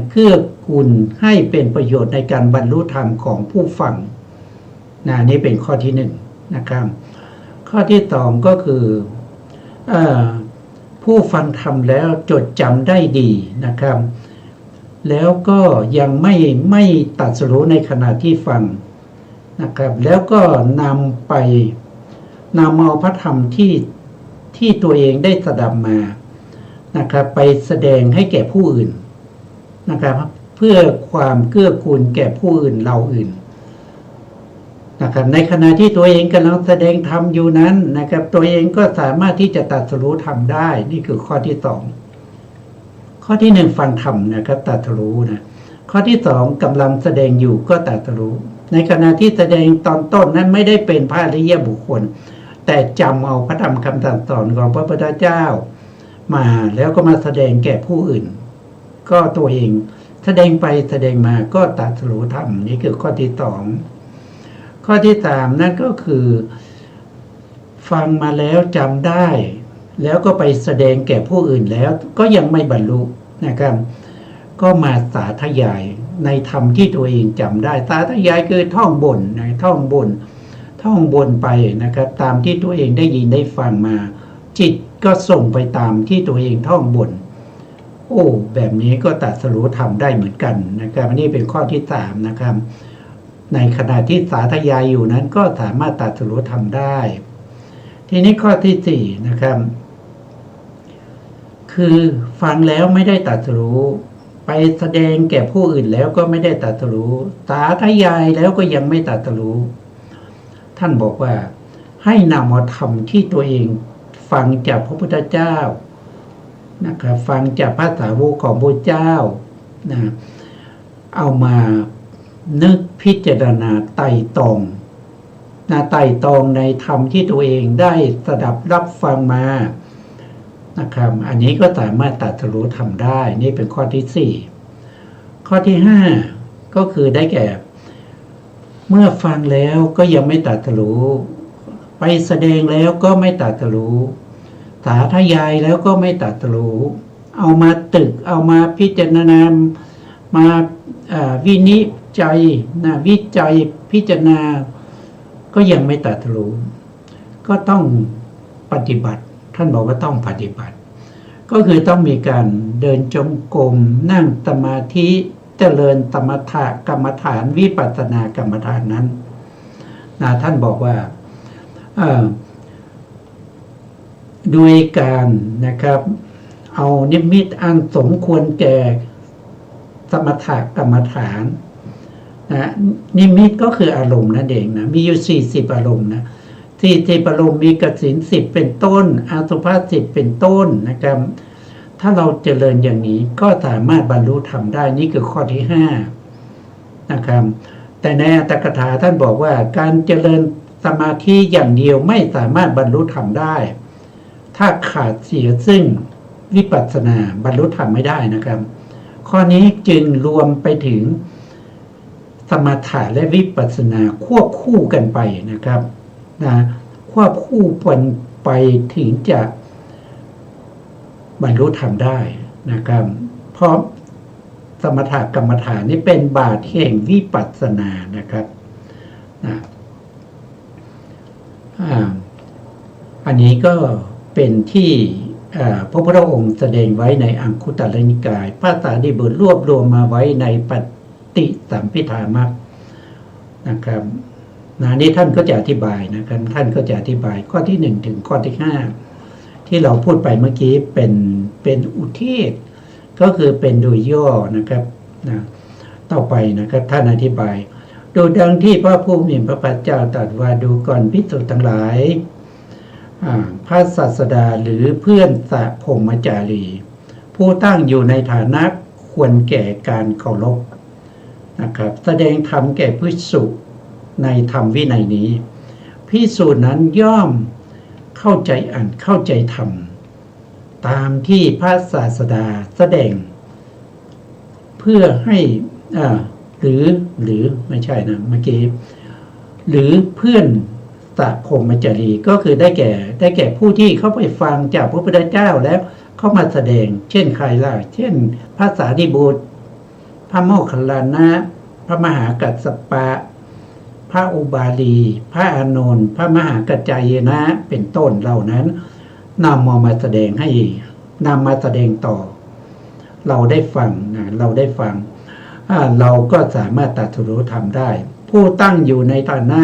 เกื้อกูลให้เป็นประโยชน์ในการบรรลุธรรมของผู้ฟังนี่เป็นข้อที่1นะครับข้อที่2ก็คือผู้ฟังธรรมแล้วจดจำได้ดีนะครับแล้วก็ยังไม่ตรัสรู้ในขณะที่ฟังนะครับแล้วก็นำเอาพระธรรมที่ตัวเองได้สดับมานะครับไปแสดงให้แก่ผู้อื่นนะครับเพื่อความเกื้อกูลแก่ผู้อื่นเราอื่นนะครับในขณะที่ตัวเองกำลังแสดงธรรมอยู่นั้นนะครับตัวเองก็สามารถที่จะตรัสรู้ธรรมได้นี่คือข้อที่2ข้อที่1ฟังธรรมนะครับตรัสรู้นะข้อที่2กำลังแสดงอยู่ก็ตรัสรู้ในขณะที่แสดงตอนต้นนั้นไม่ได้เป็นพระอริยบุคคลแต่จำเอาพระธรรมคำสั่งสอนของพระพุทธเจ้ามาแล้วก็มาแสดงแก่ผู้อื่นก็ตัวเองแสดงไปแสดงมาก็ตรัสรู้ธรรมนี่คือข้อที่2ข้อที่3นั่นก็คือฟังมาแล้วจำได้แล้วก็ไปแสดงแก่ผู้อื่นแล้วก็ยังไม่บรรลุนะครับก็มาสาธยายในธรรมที่ตัวเองจำได้สาธยายคือท่องบ่นท่องบ่นไปนะครับตามที่ตัวเองได้ยินได้ฟังมาจิตก็ส่งไปตามที่ตัวเองท่องบ่นโอ้แบบนี้ก็ตรัสรู้ธรรมได้เหมือนกันนะครับอันนี้เป็นข้อที่3นะครับในขณะที่สาธยายอยู่นั้นก็สามารถตรัสรู้ธรรมได้ทีนี้ข้อที่4นะครับ คือฟังแล้วไม่ได้ตรัสรู้ไปแสดงแก่ผู้อื่นแล้วก็ไม่ได้ตรัสรู้สาธยายแล้วก็ยังไม่ตรัสรู้ท่านบอกว่าให้นำเอาธรรมที่ตัวเองฟังจากพระพุทธเจ้านะครับฟังจากพระสาวกของพระเจ้านะเอามานึกพิจารณาไต่ตองไต่ตองในธรรมที่ตัวเองได้สดับรับฟังมานะครับอันนี้ก็สามารถตรัสรู้ทำได้นี่เป็นข้อที่4ข้อที่5ก็คือได้แก่เมื่อฟังแล้วก็ยังไม่ตรัสรู้ไปแสดงแล้วก็ไม่ตรัสรู้สาธยายแล้วก็ไม่ตรัสรู้เอามาตึกเอามาพิจารณามาวินิจฉัยวิจัยพิจารณาก็ยังไม่ตรัสรู้ก็ต้องปฏิบัติท่านบอกว่าต้องปฏิบัติก็คือต้องมีการเดินจงกรมนั่งสมาธิเจริญสมถกรรมฐานวิปัสสนากรรมฐานนั้นท่านบอกว่าด้วยการนะครับเอานิมิตอันสมควรแก่สมถกรรมฐานนะนิมิตก็คืออารมณ์นั่นเองนะมีอยู่40อารมณ์นะ40อารมณ์มีกสิณ10เป็นต้นอสุภะ10เป็นต้นนะครับถ้าเราเจริญอย่างนี้ก็สามารถบรรลุธรรมได้นี่คือข้อที่5นะครับแต่ในอัตถกถาท่านบอกว่าการเจริญสมาธิอย่างเดียวไม่สามารถบรรลุธรรมได้ถ้าขาดเสียซึ่งวิปัสสนาบรรลุธรรมไม่ได้นะครับข้อนี้จึงรวมไปถึงสมถะและวิปัสสนาควบคู่กันไปนะครับควบคู่กันไปถึงจะบรรลุธรรมได้นะครับเพราะสมถกรรมฐานนี่เป็นบาทแห่งวิปัสสนานะครับอันนี้ก็เป็นที่พระพุทธองค์แสดงไว้ในอังคุตรนิกายพระสารีบุตรรวบรวมมาไว้ในปฏิสัมภิธามัคนะครับนี่ท่านก็จะอธิบายนะครับท่านก็จะอธิบายข้อที่1ถึงข้อที่5ที่เราพูดไปเมื่อกี้เป็นอุเทศก็คือเป็นโดยย่อนะครับต่อไปนะครับท่านอธิบายดูดังที่พระผู้มีพระภาคเจ้าตรัสว่าดูก่อนภิกษุทั้งหลายพระศาสดาหรือเพื่อนสัพพมจารีผู้ตั้งอยู่ในฐานะควรแก่การเคารพนะครับแสดงธรรมแก่ภิกษุในธรรมวินัยนี้ภิกษุนั้นย่อมเข้าใจเข้าใจธรรมตามที่พระศาสดาแสดงเพื่อให้หรือไม่ใช่นะเมื่อกี้หรือเพื่อนสัพพมจารีก็คือได้แก่ผู้ที่เข้าไปฟังจากพระพุทธเจ้าแล้วเข้ามาแสดงเช่นใครล่ะเช่นพระสารีบุตรพระโมคคัลลานะพระมหากัสสปะพระอุบาลีพระอานนท์พระมหากัจจายนะเป็นต้นเหล่านั้นนำมาแสดงให้นำมาแสดงต่อเราได้ฟังเราได้ฟังเราก็สามารถตรัสรู้ธรรมได้ผู้ตั้งอยู่ในฐานะ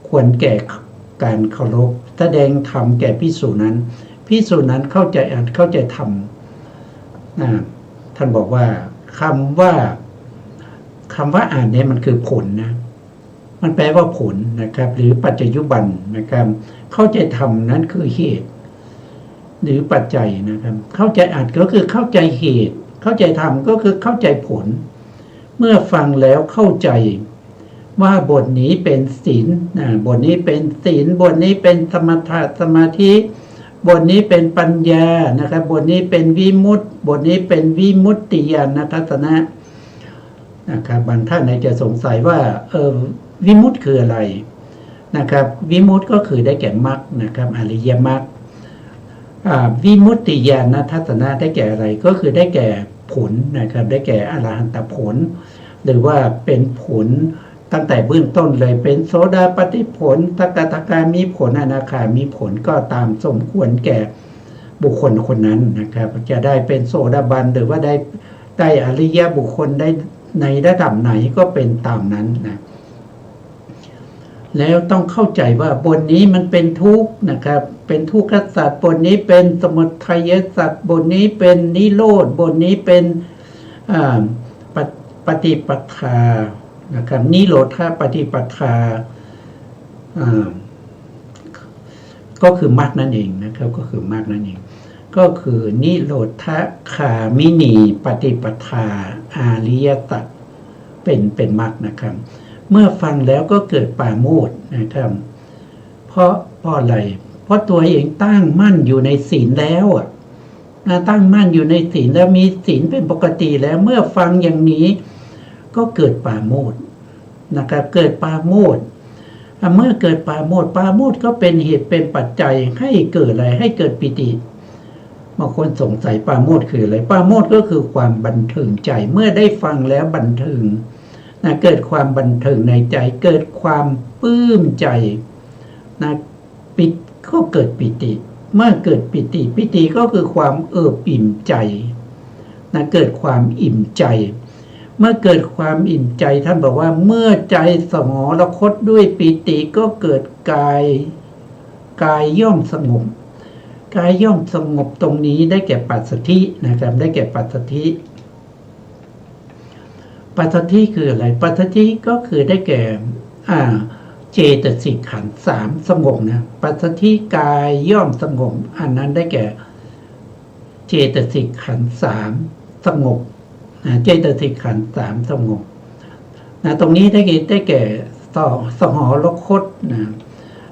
ควรแก่การเคารพแสดงธรรมแก่ภิกษุนั้นภิกษุนั้นเข้าใจธรรมท่านบอกว่าคำว่าอ่านเนี่ยมันคือผลนะมันแปลว่าผลนะครับหรือปัจจยุบันนะครับเข้าใจธรรมนั้นคือเหตุหรือปัจจัยนะครับเข้าใจอ่านก็คือเข้าใจเหตุเข้าใจธรรมก็คือเข้าใจผลเมื่อฟังแล้วเข้าใจว่าบทนี้เป็นศีลบทนี้เป็นศีลบทนี้เป็นสมถะสมาธิบทนี้เป็นปัญญานะครับบทนี้เป็นวิมุตติบทนี้เป็นวิมุตติญาณทัศนะนะครับบางท่านอาจจะสงสัยว่าวิมุตติคืออะไรนะครับวิมุตติก็คือได้แก่มรรคนะครับอริยมรรควิมุตติญาณทัศนะได้แก่อะไรก็คือได้แก่ผลนะครับได้แก่อรหันตผลหรือว่าเป็นผลตั้งแต่เบื้องต้นเลยเป็นโสดาปัตติผลสกทาคามีผลอนาคามีผลก็ตามสมควรแก่บุคคลคนนั้นนะครับจะได้เป็นโสดาบันหรือว่าได้อริยบุคคลได้ในระดับไหนก็เป็นตามนั้นนะ แล้วต้องเข้าใจว่าบทนี้มันเป็นทุกข์นะครับเป็นทุกขสัจบทนี้เป็นสมุทัยสัจบทนี้เป็นนิโรธบทนี้เป็นปฏิปทานะครับนิโรธาปฏิปทาก็คือมรรคนั่นเองนะครับก็คือมรรคนั่นเองก็คือนิโรธคามินีปฏิปทาอาริยสัจเป็นมรรคนะครับเมื่อฟังแล้วก็เกิดปราโมทย์นะครับเพราะอะไรเพราะตัวเองตั้งมั่นอยู่ในศีลแล้วตั้งมั่นอยู่ในศีลแล้วมีศีลเป็นปกติแล้วเมื่อฟังอย่างนี้ก็เกิดปราโมทย์นะครับเกิดปราโมทย์เมื่อเกิดปราโมทย์ก็เป็นเหตุเป็นปัจจัยให้เกิดอะไรให้เกิดปิติบางคนสงสัยปราโมทย์คืออะไรปราโมทย์ก็คือความบันเทิงใจเมื่อได้ฟังแล้วบันเทิงเกิดความบันเทิงในใจเกิดความปลื้มใจก็เกิดปิติเมื่อเกิดปิติก็คือความเอิบอิ่มใจเกิดความอิ่มใจเมื่อเกิดความอิ่มใจท่านบอกว่าเมื่อใจสงบระคตด้วยปิติก็เกิดกายย่อมสงบกายย่อมสงบตรงนี้ได้แก่ปัสสัทธินะครับได้แก่ปัสสัทธิปัสสัทธิคืออะไรปัสสัทธิก็คือได้แก่เจตสิกขันธ์3สงบนะปัสสัทธิกายย่อมสงบอันนั้นได้แก่เจตสิกขันธ์3สงบเจตสิกขันธ์3สงบตรงนี้ได้แก่สหรคต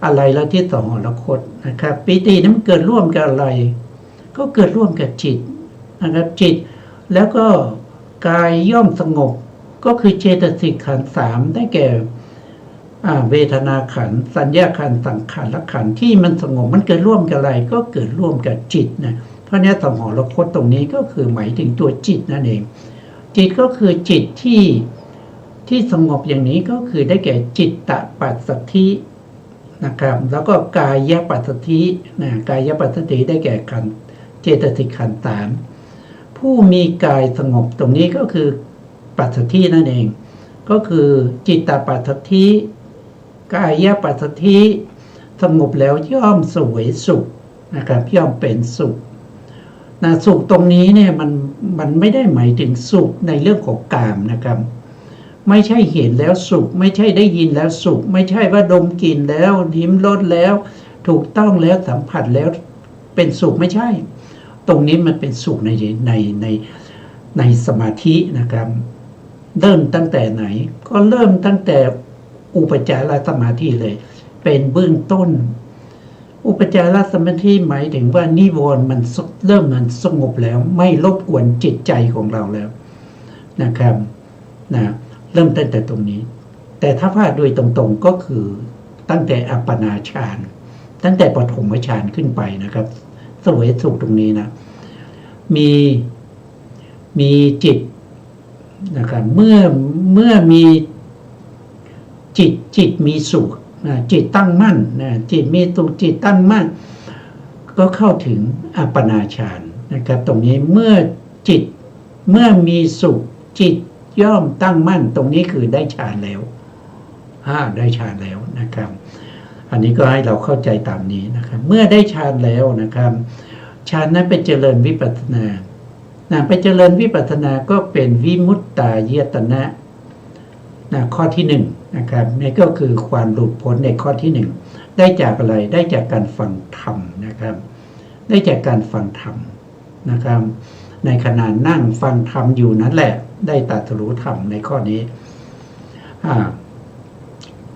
อะไรแล้วที่สหรคตนะครับปิตินั้นมันเกิดร่วมกับอะไรก็เกิดร่วมกับจิตนะครับจิตแล้วก็กายย่อมสงบก็คือเจตสิกขันธ์3ได้แก่เวทนาขันธ์สัญญาขันธ์สังขารขันธ์ที่มันสงบมันเกิดร่วมกับอะไรก็เกิดร่วมกับจิตนะเพราะนี้สหรคตตรงนี้ก็คือหมายถึงตัวจิตนั่นเองจิตก็คือจิตที่สงบอย่างนี้ก็คือได้แก่จิตตปัสสัทธินะครับแล้วก็กายปัสสัทธิกายปัสสัทธิได้แก่ขันธ์เจตสิกขันธ์3ผู้มีกายสงบตรงนี้ก็คือปัสสัทธินั่นเองก็คือจิตตปัสสัทธิกายปัสสัทธิสงบแล้วย่อมเสวยสุขนะครับย่อมเป็นสุขสุขตรงนี้เนี่ยมันไม่ได้หมายถึงสุขในเรื่องของกามนะครับไม่ใช่เห็นแล้วสุขไม่ใช่ได้ยินแล้วสุขไม่ใช่ว่าดมกลิ่นแล้วลิ้มรสแล้วถูกต้องแล้วสัมผัสแล้วเป็นสุขไม่ใช่ตรงนี้มันเป็นสุขในสมาธินะครับเริ่มตั้งแต่ไหนก็เริ่มตั้งแต่อุปจารสมาธิเลยเป็นเบื้องต้นอุปจารสมาธิหมายถึงว่านิวรณ์มันเริ่มมันสงบแล้วไม่รบกวนจิตใจของเราแล้วนะครับเริ่มตั้งแต่ตรงนี้แต่ถ้าว่าโดยตรงๆก็คือตั้งแต่อัปปนาฌานตั้งแต่ปฐมฌานขึ้นไปนะครับเสวยสุขตรงนี้นะมีจิตนะครับเมื่อมีจิตมีสุขจิตตั้งมั่นจิตมีสุขจิตตั้งมั่นก็เข้าถึงอัปปนาฌานนะครับตรงนี้เมื่อมีสุขจิตย่อมตั้งมั่นตรงนี้คือได้ฌานแล้วได้ฌานแล้วนะครับอันนี้ก็ให้เราเข้าใจตามนี้นะครับเมื่อได้ฌานแล้วนะครับฌานนั้นไปเจริญวิปัสสนาไปเจริญวิปัสสนาก็เป็นวิมุตตายตนะข้อที่1นะครับนี่ก็คือความหลุดพ้นในข้อที่1ได้จากอะไรได้จากการฟังธรรมนะครับได้จากการฟังธรรมนะครับในขณะนั่งฟังธรรมอยู่นั่นแหละได้ตรัสรู้ธรรมในข้อนี้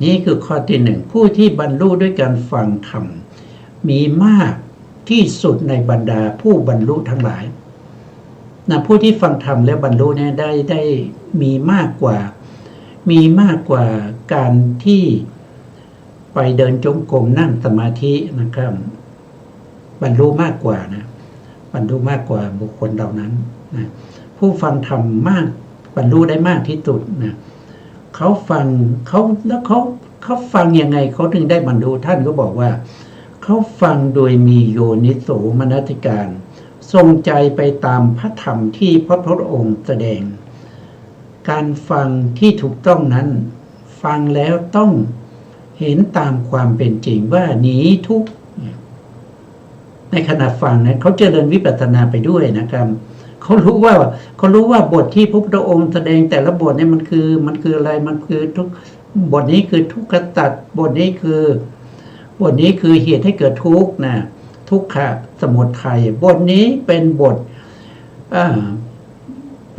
นี่คือข้อที่1ผู้ที่บรรลุด้วยการฟังธรรมมีมากที่สุดในบรรดาผู้บรรลุทั้งหลายผู้ที่ฟังธรรมแล้วบรรลุเนี่ยได้มีมากกว่าการที่ไปเดินจงกรมนั่งสมาธินะครับบรรลุมากกว่านะบรรลุมากกว่าบุคคลเหล่านั้นนะผู้ฟังธรรมมากบรรลุได้มากที่สุดนะเขาฟังเขาฟังยังไงเขาถึงได้บรรลุท่านก็บอกว่าเขาฟังโดยมีโยนิโสมนสิการทรงใจไปตามพระธรรมที่พระพุทธองค์แสดงการฟังที่ถูกต้องนั้นฟังแล้วต้อง เห็นตามความเป็นจริงว่าหนีทุกข์ในขณะฟังนั้นเขาเจริญวิปัสสนาไปด้วยนะครับเขารู้ว่าบทที่พระพุทธองค์แสดงแต่ละบทเนี่ยมันคืออะไรมันคือทุกบทนี้คือทุกขตัดบทนี้คือเหตุให้เกิดทุกข์นะทุกขะสมุทัยบทนี้เป็นบทเ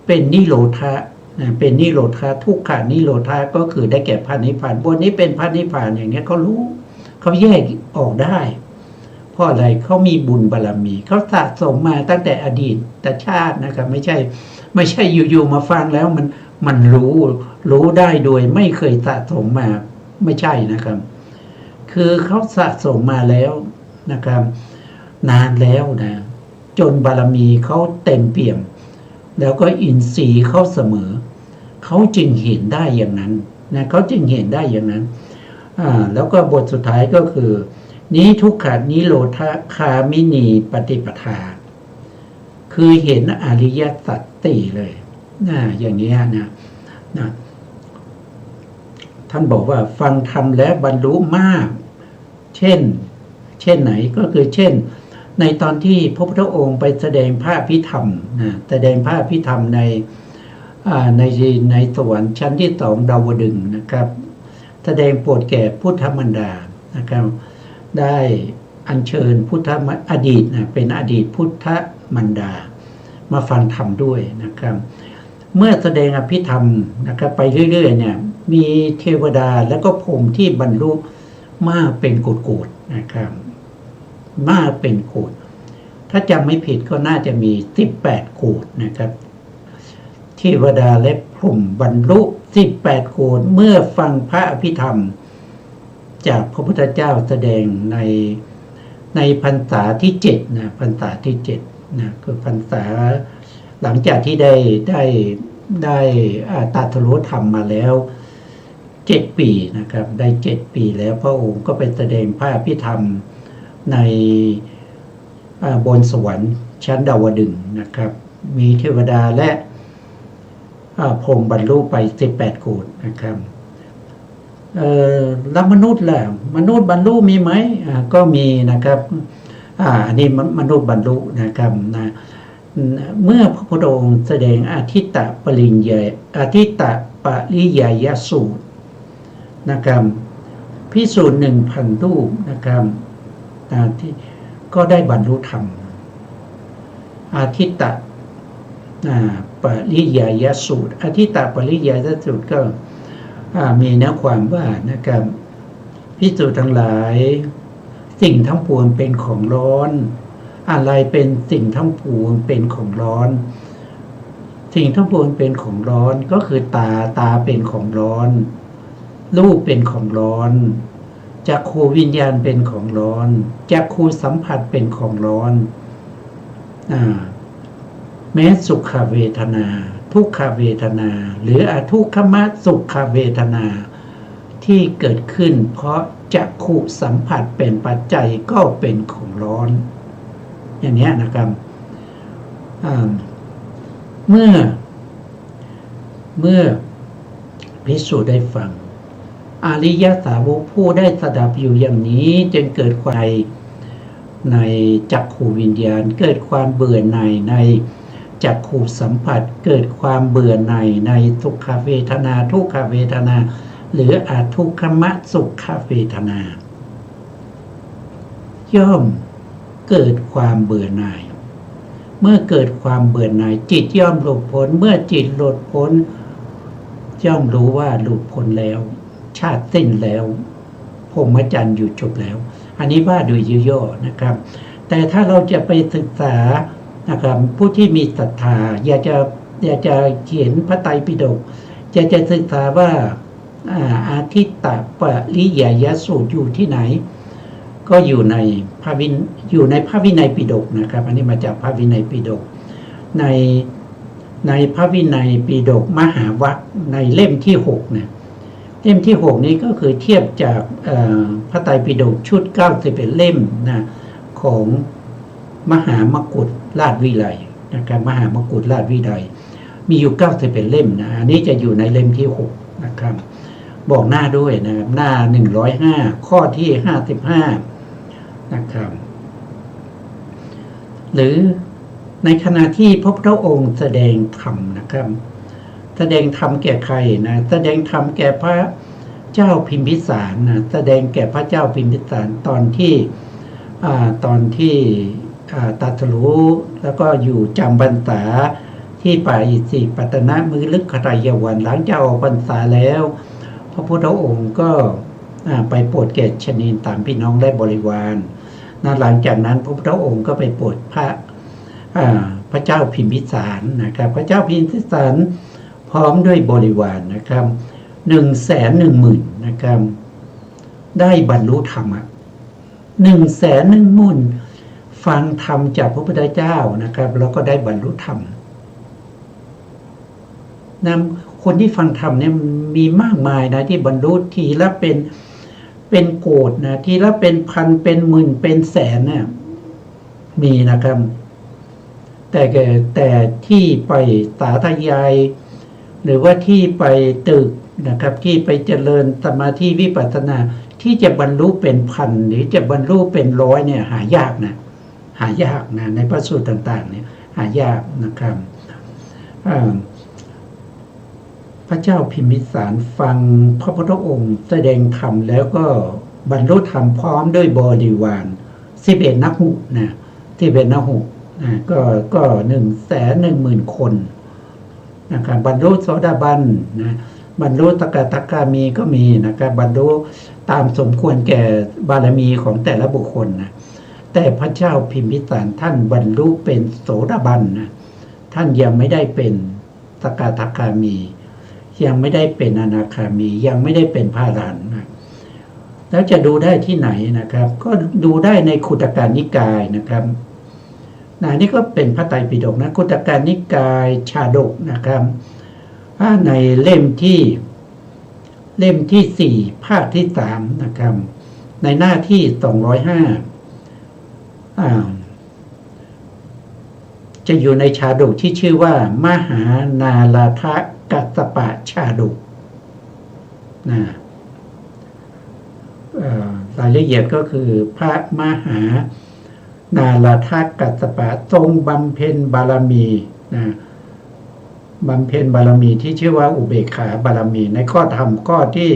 ป็นนิโรธะนะเป็นนิโรธาทุกขานิโรธาก็คือได้แก่พระนิพพานบทนี้เป็นพระนิพพานอย่างนี้เขารู้เขาแยกออกได้เพราะอะไรเขามีบุญบารมีเขาสะสมมาตั้งแต่อดีตแต่ชาตินะครับไม่ใช่อยู่ๆมาฟังแล้วมันรู้ได้โดยไม่เคยสะสมมาไม่ใช่นะครับคือเขาสะสมมาแล้วนะครับนานแล้วนะจนบารมีเขาเต็มเปี่ยมแล้วก็อินทรีย์เขาเสมอเขาจึงเห็นได้อย่างนั้นนะเขาจึงเห็นได้อย่างนั้นแล้วก็บทสุดท้ายก็คือนี้ทุกขานิโรธคามินีปฏิปทาคือเห็นอริยสัจสี่เลยอย่างนี้นะท่านบอกว่าฟังธรรมและบรรลุมากเช่นไหนก็คือเช่นในตอนที่พระพุทธองค์ไปแสดงพระอภิธรรมแสดงพระอภิธรรมในสวรรค์ชั้นที่สองดาวดึงส์นะครับแสดงโปรดแก่พุทธมารดานะครับได้อัญเชิญพุทธอดีตเป็นอดีตพุทธมารดามาฟังธรรมด้วยนะครับเมื่อแสดงอภิธรรมนะครับไปเรื่อยๆเนี่ยมีเทวดาและก็พรหมที่บรรลุมากเป็นโกฏๆนะครับมากเป็นโกฏถ้าจำไม่ผิดก็น่าจะมี18โกฏนะครับเทวดาและพรหมบรรลุ18โกฏเมื่อฟังพระอภิธรรมจากพระพุทธเจ้าแสดงในพรรษาที่7นะพรรษาที่7นะคือพรรษาหลังจากที่ได้ตรัสรู้ธรรมมาแล้ว7 ปีนะครับได้7 ปีแล้วพระองค์ก็ไปแสดงพระอภิธรรมในบนสวรรค์ชั้นดาวดึงส์นะครับมีเทวดาและพรหมบรรลุไป18โกฏนะครับแล้วมนุษย์ล่ะมนุษย์บรรลุมีไหมก็มีนะครับอันนี้มนุษย์บรรลุนะครับนะเมื่อพระพุทธองค์แสดงอทิตตปริยายสูตรนะครับภิกษุ 1,000 รูปนะครับที่ก็ได้บรรลุธรรมอทิตตปริยายสูตรอทิตตปริยายสูตรก็มีเนื้อความว่านะครับภิกษุทั้งหลายสิ่งทั้งปวงเป็นของร้อนอะไรเป็นสิ่งทั้งปวงเป็นของร้อนสิ่งทั้งปวงเป็นของร้อนก็คือตาเป็นของร้อนรูปเป็นของร้อนจักขูวิญญาณเป็นของร้อนจักขูสัมผัสเป็นของร้อนแม้สุขเวทนาทุกขเวทนาหรืออทุกขมสุขเวทนาที่เกิดขึ้นเพราะจักขูสัมผัสเป็นปัจจัยก็เป็นของร้อนอย่างนี้นะครับเมื่อภิกษุได้ฟังอริยสาวกผู้ได้สดับอยู่อย่างนี้จึงเกิดความในจักขูวิญญาณเกิดความเบื่อหน่ายในจักขูสัมผัสเกิดความเบื่อหน่ายในทุกขเวทนาทุกขเวทนาหรืออทุกขมสุขเวทนาย่อมเกิดความเบื่อหน่ายเมื่อเกิดความเบื่อหน่ายจิตย่อมหลุดพ้นเมื่อจิตหลุดพ้นย่อมรู้ว่าหลุดพ้นแล้วชาติสิ้นแล้วพรหมจรรย์อยู่จบแล้วอันนี้ว่าโดยย่อๆนะครับแต่ถ้าเราจะไปศึกษานะครับผู้ที่มีศรัทธาอยากจะเขียนพระไตรปิฎกจะศึกษาว่าอาทิตตปริยายสูตรอยู่ที่ไหนก็อยู่ในพระวินัยปิฎกนะครับอันนี้มาจากพระวินัยปิฎกในพระวินัยปิฎกมหาวรรคในเล่มที่6นะเล่มที่6นี้ก็คือเทียบจากพระไตรปิฎกชุด91เล่มนะของมหามกุฏราชวิไลนะครับมหามกุฏราชวิไลมีอยู่91เล่มนะอันนี้จะอยู่ในเล่มที่6นะครับ บอกหน้าด้วยนะครับหน้า105ข้อที่55นะครับหรือในขณะที่พระพุทธองค์แสดงธรรมนะครับแสดงธรรมแก่ใครนะแสดงธรรมแก่พระเจ้าพิมพิสารนะแสดงแก่พระเจ้าพิมพิสารตอนที่ตรัสรู้แล้วก็อยู่จำพรรษาที่ป่าอิสิปตนะมือลึกขรายวันหลังจากออกพรรษาแล้วพระพุทธองค์ก็ไปโปรดแก่ชนีตามพี่น้องและบริวารหลังจากนั้นพระพุทธองค์ก็ไปโปรดพระเจ้าพิมพิสารนะครับพระเจ้าพิมพิสารพร้อมด้วยบริวารนะครับ110,000นะครับได้บรรลุธรรม110,000ฟังธรรมจากพระพุทธเจ้านะครับแล้วก็ได้บรรลุธรรมนะคนที่ฟังธรรมเนี่ยมีมากมายนะที่บรรลุทีละเป็นโกฏนะทีละเป็นพันเป็นหมื่นเป็นแสนเนี่ยมีนะครับแต่ที่ไปสาธยายหรือว่าที่ไปตึกนะครับที่ไปเจริญสมาธิวิปัสสนาที่จะบรรลุเป็นพันหรือจะบรรลุเป็นร้อยเนี่ยหายากนะในพระสูตรต่างๆเนี่ยหายากนะครับพระเจ้าพิมพิสารฟังพระพุทธองค์แสดงธรรมแล้วก็บรรลุธรรมพร้อมด้วยบริวาร11นักหุนะ11นักหุนะก็110,000 คนนะครับบรรลุโสดาบันนะบรรลุสกทาคามีก็มีนะครับบรรลุตามสมควรแก่บารมีของแต่ละบุคคลนะแต่พระเจ้าพิมพิสารท่านบรรลุเป็นโสดาบันนะท่านยังไม่ได้เป็นสกทาคามียังไม่ได้เป็นอนาคามียังไม่ได้เป็นพระอรหันต์นะแล้วจะดูได้ที่ไหนนะครับก็ดูได้ในขุตกนิกายนะครับนี่ก็เป็นพระไตรปิฎกนะขุตกนิกายชาดกนะครับในเล่มที่4ภาคที่3นะครับในหน้าที่205จะอยู่ในชาดกที่ชื่อว่ามหานาลาทะกัสสปะชาดกนะรายละเอียดก็คือพระมหานาลาทะกัสสปะทรงบำเพ็ญบารมีนะบำเพ็ญบารมีที่ชื่อว่าอุเบกขาบารมีในข้อธรรมข้อที่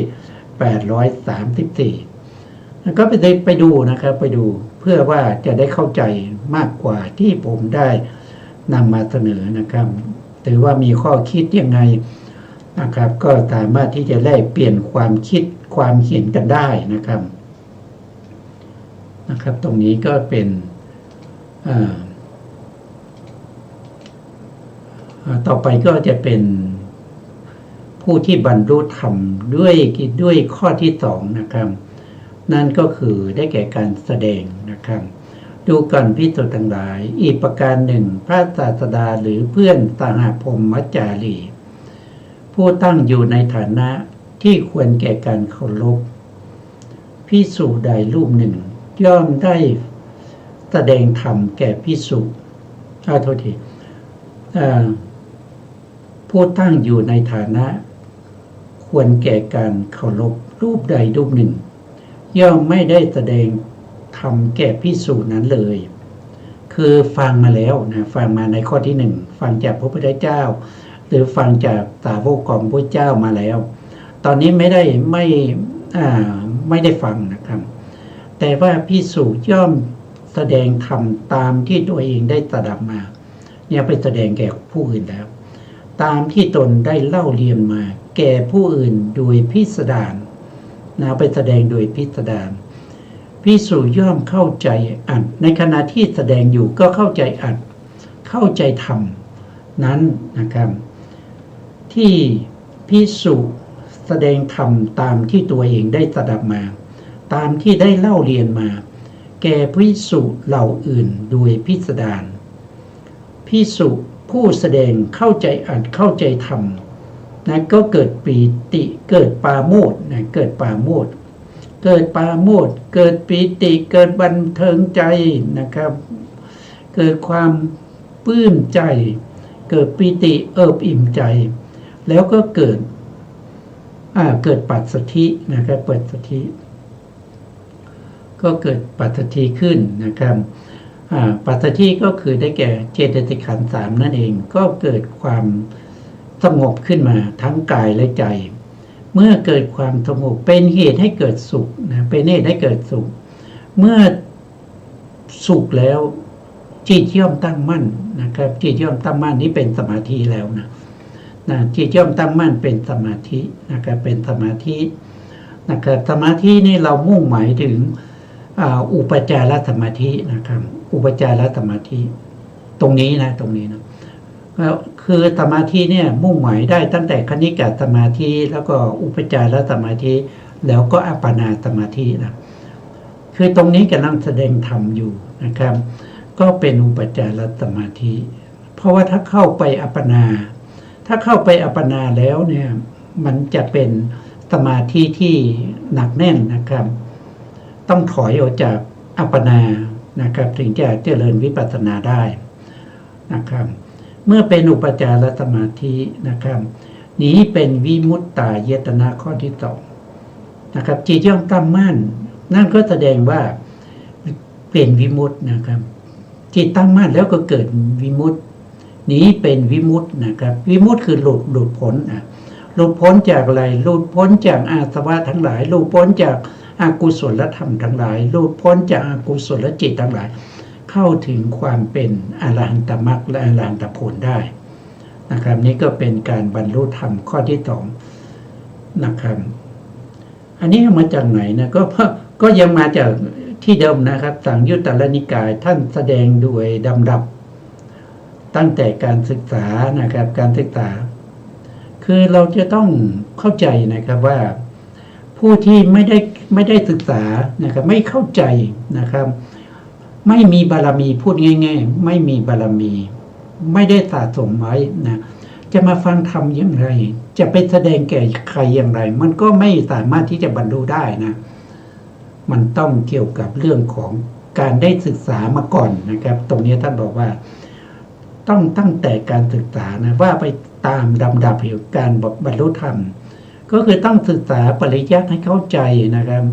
834ก็ไปดูนะครับไปดูเพื่อว่าจะได้เข้าใจมากกว่าที่ผมได้นำมาเสนอนะครับถือว่ามีข้อคิดยังไงนะครับก็สามารถที่จะแลกเปลี่ยนความคิดความเห็นกันได้นะครับตรงนี้ก็เป็นต่อไปก็จะเป็นผู้ที่บรรลุธรรมด้วยข้อที่2นะครับนั่นก็คือได้แก่การแสดงนะครับดูกันภิกษุทั้งหลายอีกประการหนึ่งพระศาสดาหรือเพื่อนสหพรหมจารีผู้ตั้งอยู่ในฐานะที่ควรแก่การเคารพภิกษุใดรูปหนึ่งย่อมได้แสดงธรรมแก่ภิกษุผู้ตั้งอยู่ในฐานะควรแก่การเคารพรูปใดรูปหนึ่งย่อมไม่ได้แสดงธรรมแก่ภิกษุนั้นเลยคือฟังมาแล้วนะฟังมาในข้อที่1ฟังจากพระพุทธเจ้าหรือฟังจากสาวกของพระเจ้ามาแล้วตอนนี้ไม่ได้ฟังนะครับแต่ว่าภิกษุย่อมแสดงธรรมตามที่ตัวเองได้สดับมาเนี่ยไปแสดงแก่ผู้อื่นแล้วตามที่ตนได้เล่าเรียนมาแก่ผู้อื่นโดยพิสดารนะไปแสดงโดยพิสดารภิกษุย่อมเข้าใจอัดในขณะที่แสดงอยู่ก็เข้าใจอัดเข้าใจธรรมนั้นนะครับที่ภิกษุแสดงธรรมตามที่ตัวเองได้สดับมาตามที่ได้เล่าเรียนมาแก่ภิกษุเหล่าอื่นโดยพิสดารภิกษุผู้แสดงเข้าใจอัดเข้าใจธรรมนะก็เกิดปีติเกิดปาโมทย์นะเกิดปาโมทย์เกิดปาโมทย์เกิดปีติเกิดบันเทิงใจนะครับเกิดความปลื้มใจเกิดปีติเอิบอิ่มใจแล้วก็เกิด เกิดปัสสัทธินะครับเปิดสัทธิก็เกิดปัสสัทธิขึ้นนะครับปัสสัทธิก็คือได้แก่เจตสิกขันธ์3นั่นเองก็เกิดความสงบขึ้นมาทั้งกายและใจเมื่อเกิดความสงบเป็นเหตุให้เกิดสุขนะเป็นเหตุให้เกิดสุขเมื่อสุขแล้วจิตย่อมตั้งมั่นนะครับจิตย่อมตั้งมั่นนี้เป็นสมาธิแล้วนะจิตย่อมตั้งมั่นเป็นสมาธินะครับเป็นสมาธินะครับสมาธินี่เรามุ่งหมายถึงอุปจารสมาธินะครับอุปจารสมาธิตรงนี้นะคือสมาธิเนี่ยมุ่งหมายได้ตั้งแต่คณิกะสมาธิแล้วก็อุปจารสมาธิแล้วก็อัปปนาสมาธินะคือตรงนี้กำลังแสดงธรรมอยู่นะครับก็เป็นอุปจารสมาธิเพราะว่าถ้าเข้าไปอัปปนาแล้วเนี่ยมันจะเป็นสมาธิที่หนักแน่นนะครับต้องถอยออกจากอัปปนานะครับถึงจะเจริญวิปัสสนาได้นะครับเมื่อเป็นอุปจารสมาธินะครับนี้เป็นวิมุตตายตนะข้อที่2นะครับจิตย่อมตั้งมั่นนั่นก็แสดงว่าเป็นวิมุตต์นะครับจิตตั้งมั่นแล้วก็เกิดวิมุตต์นี้เป็นวิมุตต์นะครับวิมุตต์คือหลุดพ้นหลุดพ้นจากอะไรหลุดพ้นจากอาสวะทั้งหลายหลุดพ้นจากอกุศลธรรมทั้งหลายหลุดพ้นจากอกุศลจิตทั้งหลายเข้าถึงความเป็นอรหันตมรรคและอรหันตผลได้นะครับนี่ก็เป็นการบรรลุธรรมข้อที่2นะครับอันนี้มาจากไหนนะก็ยังมาจากที่เดิมนะครับสังยุตตรนิกายท่านแสดงโดยลำดับตั้งแต่การศึกษานะครับการศึกษาคือเราจะต้องเข้าใจนะครับว่าผู้ที่ไม่ได้ศึกษานะครับไม่เข้าใจนะครับไม่มีบารมีพูดง่ายๆไม่มีบารมีไม่ได้สะสมไว้นะจะมาฟังธรรมอย่างไรจะไปแสดงแก่ใครอย่างไรมันก็ไม่สามารถที่จะบรรลุได้นะมันต้องเกี่ยวกับเรื่องของการได้ศึกษามาก่อนนะครับตรงนี้ท่านบอกว่าต้องตั้งแต่การศึกษานะว่าไปตามลำดับเหตุการณ์บรรลุธรรมก็คือต้องศึกษาปริยัติให้เข้าใจนะครับ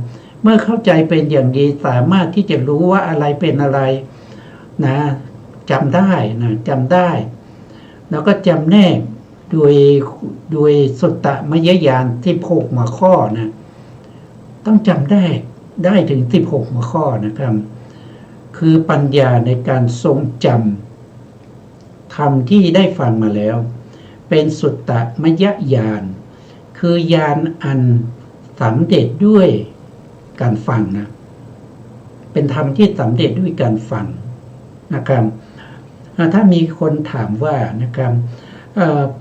เมื่อเข้าใจเป็นอย่างดีสามารถที่จะรู้ว่าอะไรเป็นอะไรนะจำได้แล้วก็จำแนกโดยสุตตมยญาณ16หัวข้อนะต้องจำได้ถึง16หัวข้อนะครับคือปัญญาในการทรงจำธรรมที่ได้ฟังมาแล้วเป็นสุตตมยญาณคือญาณอันสำเร็จด้วยการฟังนะเป็นธรรมที่สำเร็จด้วยการฟังนะครับถ้ามีคนถามว่านะครับ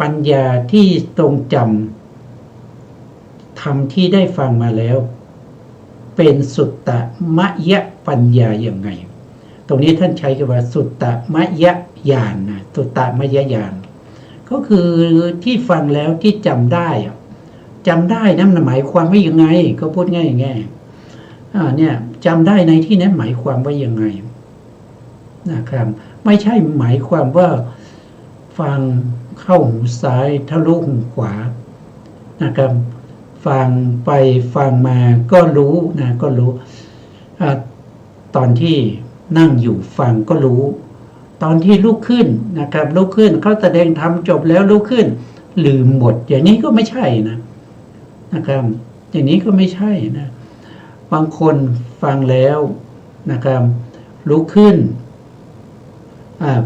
ปัญญาที่ทรงจำธรรมที่ได้ฟังมาแล้วเป็นสุตตมยปัญญาอย่างไงตรงนี้ท่านใช้คำว่าสุตตมยญาณนะสุตตมยญาณก็คือที่ฟังแล้วที่จำได้นั่นหมายความว่ายังไงก็พูดง่ายเนี่ยจำได้ในที่นั้นหมายความว่ายังไงนะครับไม่ใช่หมายความว่าฟังเข้าหูซ้ายทะลุหูขวานะครับฟังไปฟังมาก็รู้นะก็รู้ตอนที่นั่งอยู่ฟังก็รู้ตอนที่ลุกขึ้นนะครับลุกขึ้นเขาแสดงธรรมจบแล้วลุกขึ้นลืมหมดอย่างนี้ก็ไม่ใช่นะครับอย่างนี้ก็ไม่ใช่นะบางคนฟังแล้วนะครับลุกขึ้น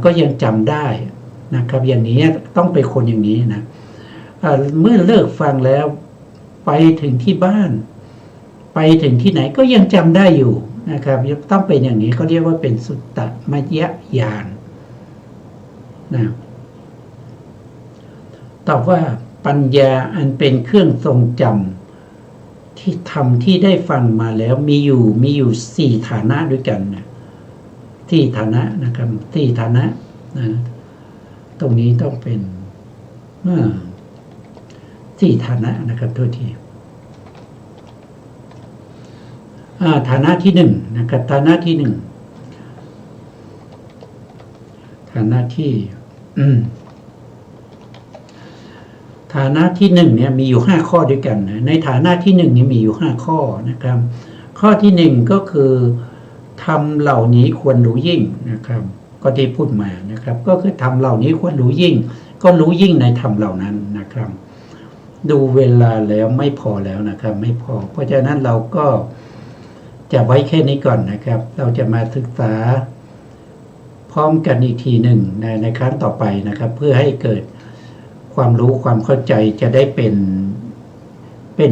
ก็ยังจำได้นะครับอย่างนี้ต้องเป็นคนอย่างนี้นะเมื่อเลิกฟังแล้วไปถึงที่บ้านไปถึงที่ไหนก็ยังจำได้อยู่นะครับต้องเป็นอย่างนี้เขาเรียกว่าเป็นสุตตมยญาณนะตอบว่าปัญญาอันเป็นเครื่องทรงจำที่ทำที่ได้ฟังมาแล้วมีอยู่4ฐานะด้วยกันนะที่ฐานะนะครับที่ฐานะนะตรงนี้ต้องเป็นที่ฐานะนะครับโทษทีฐานะที่1นะครับฐานะที่1ฐานะที่ ฐานะที่หนึ่งเนี่ยมีอยู่5ข้อด้วยกันนะในฐานะที่หนึ่งนี่มีอยู่5ข้อนะครับ ข้อที่หนึ่งก็คือทำเหล่านี้ควรรู้ยิ่งนะครับก็ที่พูดมานะครับก็คือทำเหล่านี้ควรรู้ยิ่ง ก็รู้ยิ่งในธรรมเหล่านั้นนะครับ ดูเวลาแล้วไม่พอแล้วนะครับไม่พอเพราะฉะนั้นเราก็จะไว้แค่นี้ก่อนนะครับ เราจะมาศึกษาพร้อมกันอีกทีหนึ่งในครั้งต่อไปนะครับ เพื่อให้เกิดความรู้ความเข้าใจจะได้เป็น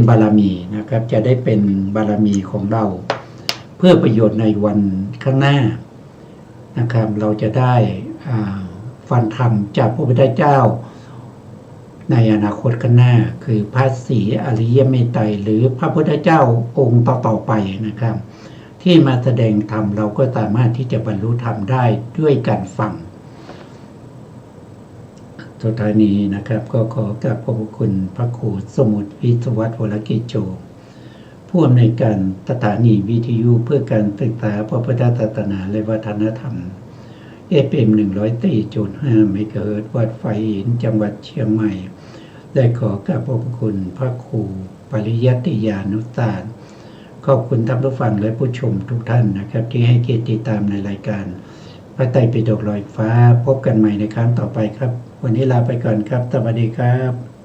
บารมีนะครับ จะได้เป็นบารมีของเรา เพื่อประโยชน์ในวันข้างหน้านะครับ เราจะได้ฟังธรรมจากพระพุทธเจ้าในอนาคตข้างหน้าคือพระศรีอริยเมตไตรหรือพระพุทธเจ้าองค์ต่อๆไปนะครับ ที่มาแสดงธรรมเราก็สามารถที่จะบรรลุธรรมได้ด้วยการฟังสุดท้ายนี้นะครับก็ขอกราบขอบคุณพระครูสมุทรวิศวัฒน์วรกิจโจผู้อำนวยการสถานีวิทยุเพื่อการศึกษาพระพุทธศาสนาและวัฒนธรรม FM 104.5 เมกะเฮิรตซ์วัดไฟหินจังหวัดเชียงใหม่ได้ขอกราบขอบคุณพระครูปริยัติยานุสาสขอบคุณท่านผู้ฟังและผู้ชมทุกท่านนะครับที่ให้เกียรติติดตามในรายการพระไตรปิฎกลอยฟ้าพบกันใหม่ในครั้งต่อไปครับวันนี้ลาไปก่อนครับสวัสดีครับ